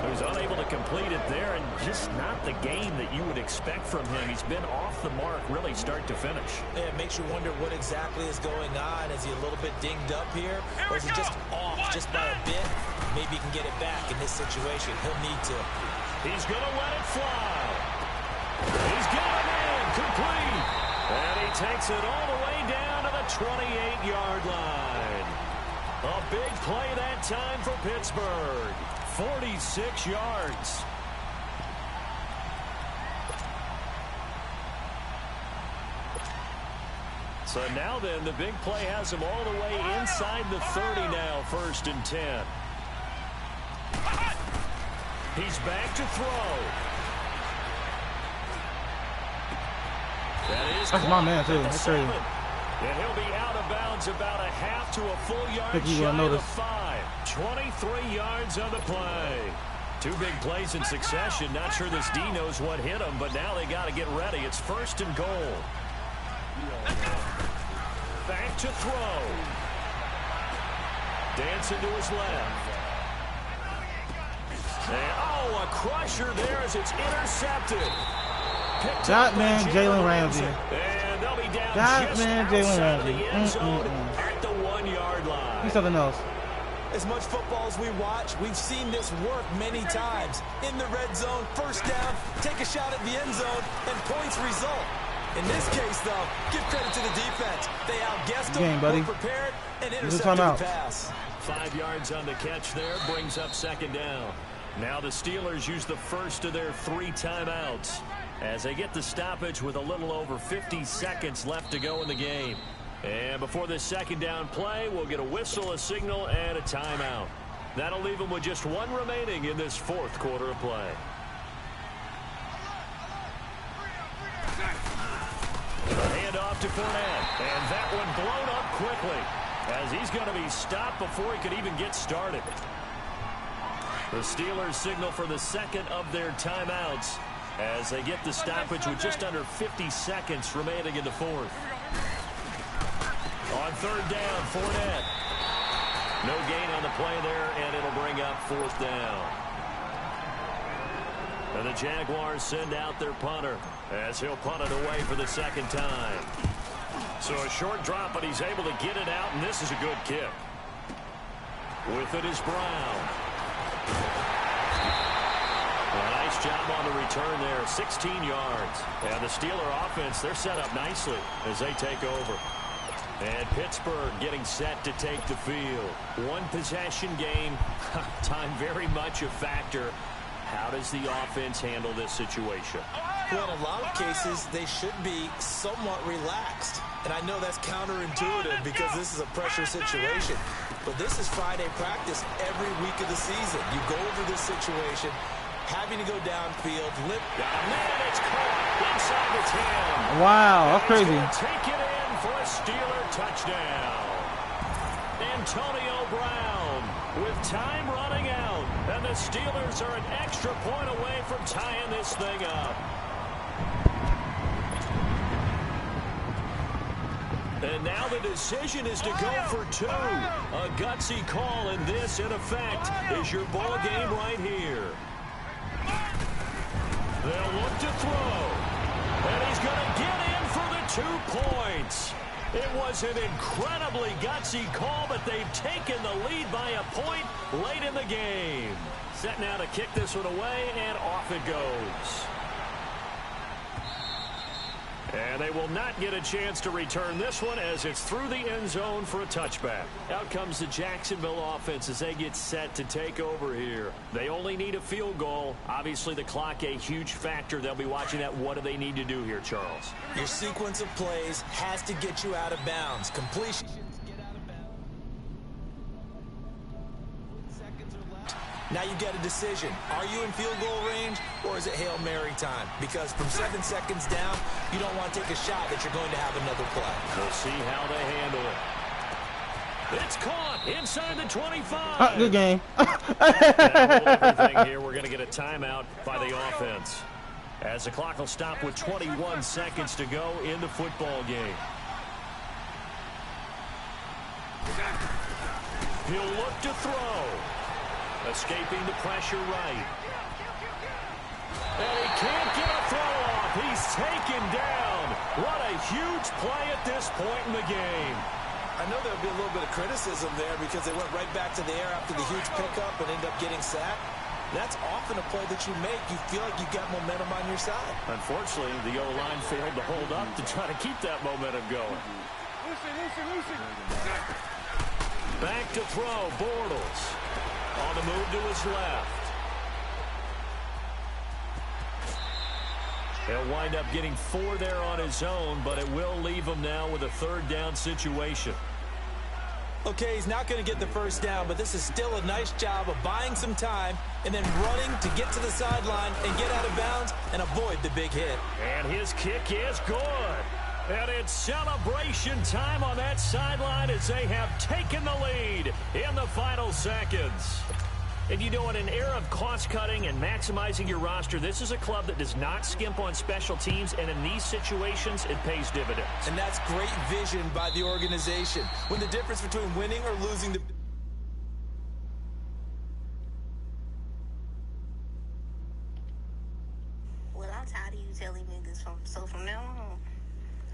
Speaker 1: So he's unable to complete it there, and just not the game that you would expect from him. He's been off the mark really start to finish.
Speaker 4: Yeah, it makes you wonder what exactly is going on. Is he a little bit dinged up here, or is he just off just by a bit? Maybe he can get it back in this situation. He'll need to.
Speaker 1: He's going to let it fly. He's got it in, complete. And he takes it all the way down to the 28-yard line. A big play that time for Pittsburgh. 46 yards. So now then, the big play has him all the way inside the 30 now, 1st and 10. He's back to throw.
Speaker 2: That's my man, too. That's crazy.
Speaker 1: And he'll be out of bounds about a half to a full yard shy of the 5. 23 yards on the play. Two big plays in succession. Not sure this D knows what hit him, but now they got to get ready. It's 1st and goal. Back to throw. Dancing to his left. And, oh, a crusher there as it's intercepted.
Speaker 2: That man, Jalen Ramsey.
Speaker 1: And they'll be down
Speaker 2: That man, Jalen Ramsey.
Speaker 1: the end zone at the 1-yard line.
Speaker 2: He's something else.
Speaker 4: As much football as we watch, we've seen this work many times. In the red zone, first down, take a shot at the end zone, and points result. In this case, though, give credit to the defense. They outguessed them, were prepared, and intercepted the pass.
Speaker 1: 5 yards on the catch there, brings up 2nd down. Now the Steelers use the first of their 3 timeouts as they get the stoppage with a little over 50 seconds left to go in the game. And before this 2nd down play, we'll get a whistle, a signal, and a timeout. That'll leave them with just 1 remaining in this 4th quarter of play. A handoff to Fournette, and that one blown up quickly as he's going to be stopped before he could even get started. The Steelers signal for the 2nd of their timeouts as they get the stoppage with just under 50 seconds remaining in the 4th. On 3rd down, Fournette. No gain on the play there, and it'll bring up 4th down. And the Jaguars send out their punter as he'll punt it away for the 2nd time. So a short drop, but he's able to get it out, and this is a good kick. With it is Brown. A nice job on the return there, 16 yards. And the Steeler offense, they're set up nicely as they take over. And Pittsburgh getting set to take the field. One possession game. Time very much a factor. How does the offense handle this situation?
Speaker 4: Well, in a lot of cases, they should be somewhat relaxed. And I know that's counterintuitive because this is a pressure situation. But this is Friday practice every week of the season. You go over this situation, having to go downfield.
Speaker 1: Man, it's caught inside the 10.
Speaker 2: Wow, that's crazy.
Speaker 1: Take it in for a Steeler touchdown. Antonio Brown with time running out. And the Steelers are an extra point away from tying this thing up. And now the decision is to go for two. A gutsy call, and this, in effect, is your ball game right here. They'll look to throw. And he's going to get in for the 2 points. It was an incredibly gutsy call, but they've taken the lead by a point late in the game. Set now to kick this one away, and off it goes. And they will not get a chance to return this one as it's through the end zone for a touchback. Out comes the Jacksonville offense as they get set to take over here. They only need a field goal. Obviously, the clock a huge factor. They'll be watching that. What do they need to do here, Charles?
Speaker 4: Your sequence of plays has to get you out of bounds. Completion. Now you get a decision. Are you in field goal range, or is it Hail Mary time? Because from 7 seconds down, you don't want to take a shot that you're going to have another play.
Speaker 1: We'll see how they handle it. It's caught inside the 25.
Speaker 2: Good game.
Speaker 1: Everything here, we're going to get a timeout by the offense. As the clock will stop with 21 seconds to go in the football game. He'll look to throw. Escaping the pressure right. And he can't get a throw off. He's taken down. What a huge play at this point in the game.
Speaker 4: I know there'll be a little bit of criticism there because they went right back to the air after the huge pickup and ended up getting sacked. That's often a play that you make. You feel like you've got momentum on your side.
Speaker 1: Unfortunately, the O-line failed to hold up to try to keep that momentum going. Back to throw, Bortles. On the move to his left. He'll wind up getting 4 there on his own, but it will leave him now with a 3rd down situation.
Speaker 4: Okay, he's not going to get the first down, but this is still a nice job of buying some time and then running to get to the sideline and get out of bounds and avoid the big hit.
Speaker 1: And his kick is good. And it's celebration time on that sideline as they have taken the lead in the final seconds. And you know, in an era of cost-cutting and maximizing your roster, this is a club that does not skimp on special teams, and in these situations, it pays dividends.
Speaker 4: And that's great vision by the organization. When the difference between winning or losing the...
Speaker 7: Well, I'm tired of you telling niggas so from now on,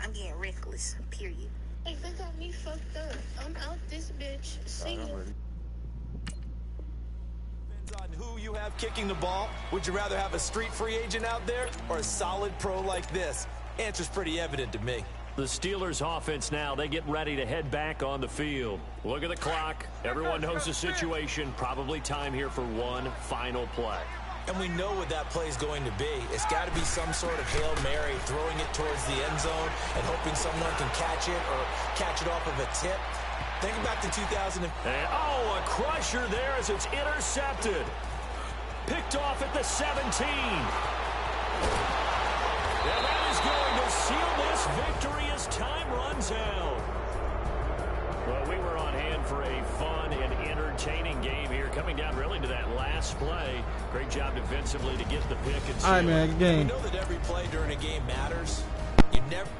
Speaker 7: I'm getting reckless, period.
Speaker 8: Hey, they got me fucked up. I'm out this bitch singing.
Speaker 4: Depends on who you have kicking the ball. Would you rather have a street free agent out there or a solid pro like this? Answer's pretty evident to me.
Speaker 1: The Steelers offense now, they get ready to head back on the field. Look at the clock. Everyone knows the situation. Probably time here for one final play.
Speaker 4: And we know what that play is going to be. It's got to be some sort of Hail Mary, throwing it towards the end zone and hoping someone can catch it or catch it off of a tip. Think back to 2000.
Speaker 1: A crusher there as it's intercepted. Picked off at the 17. And that is going to seal this victory as time runs out. Well, we were on hand for a fun and entertaining game here, coming down really to that last play. Great job defensively to get the pick and seal.
Speaker 2: All right, man, good game.
Speaker 4: We know that every play during a game matters. You never...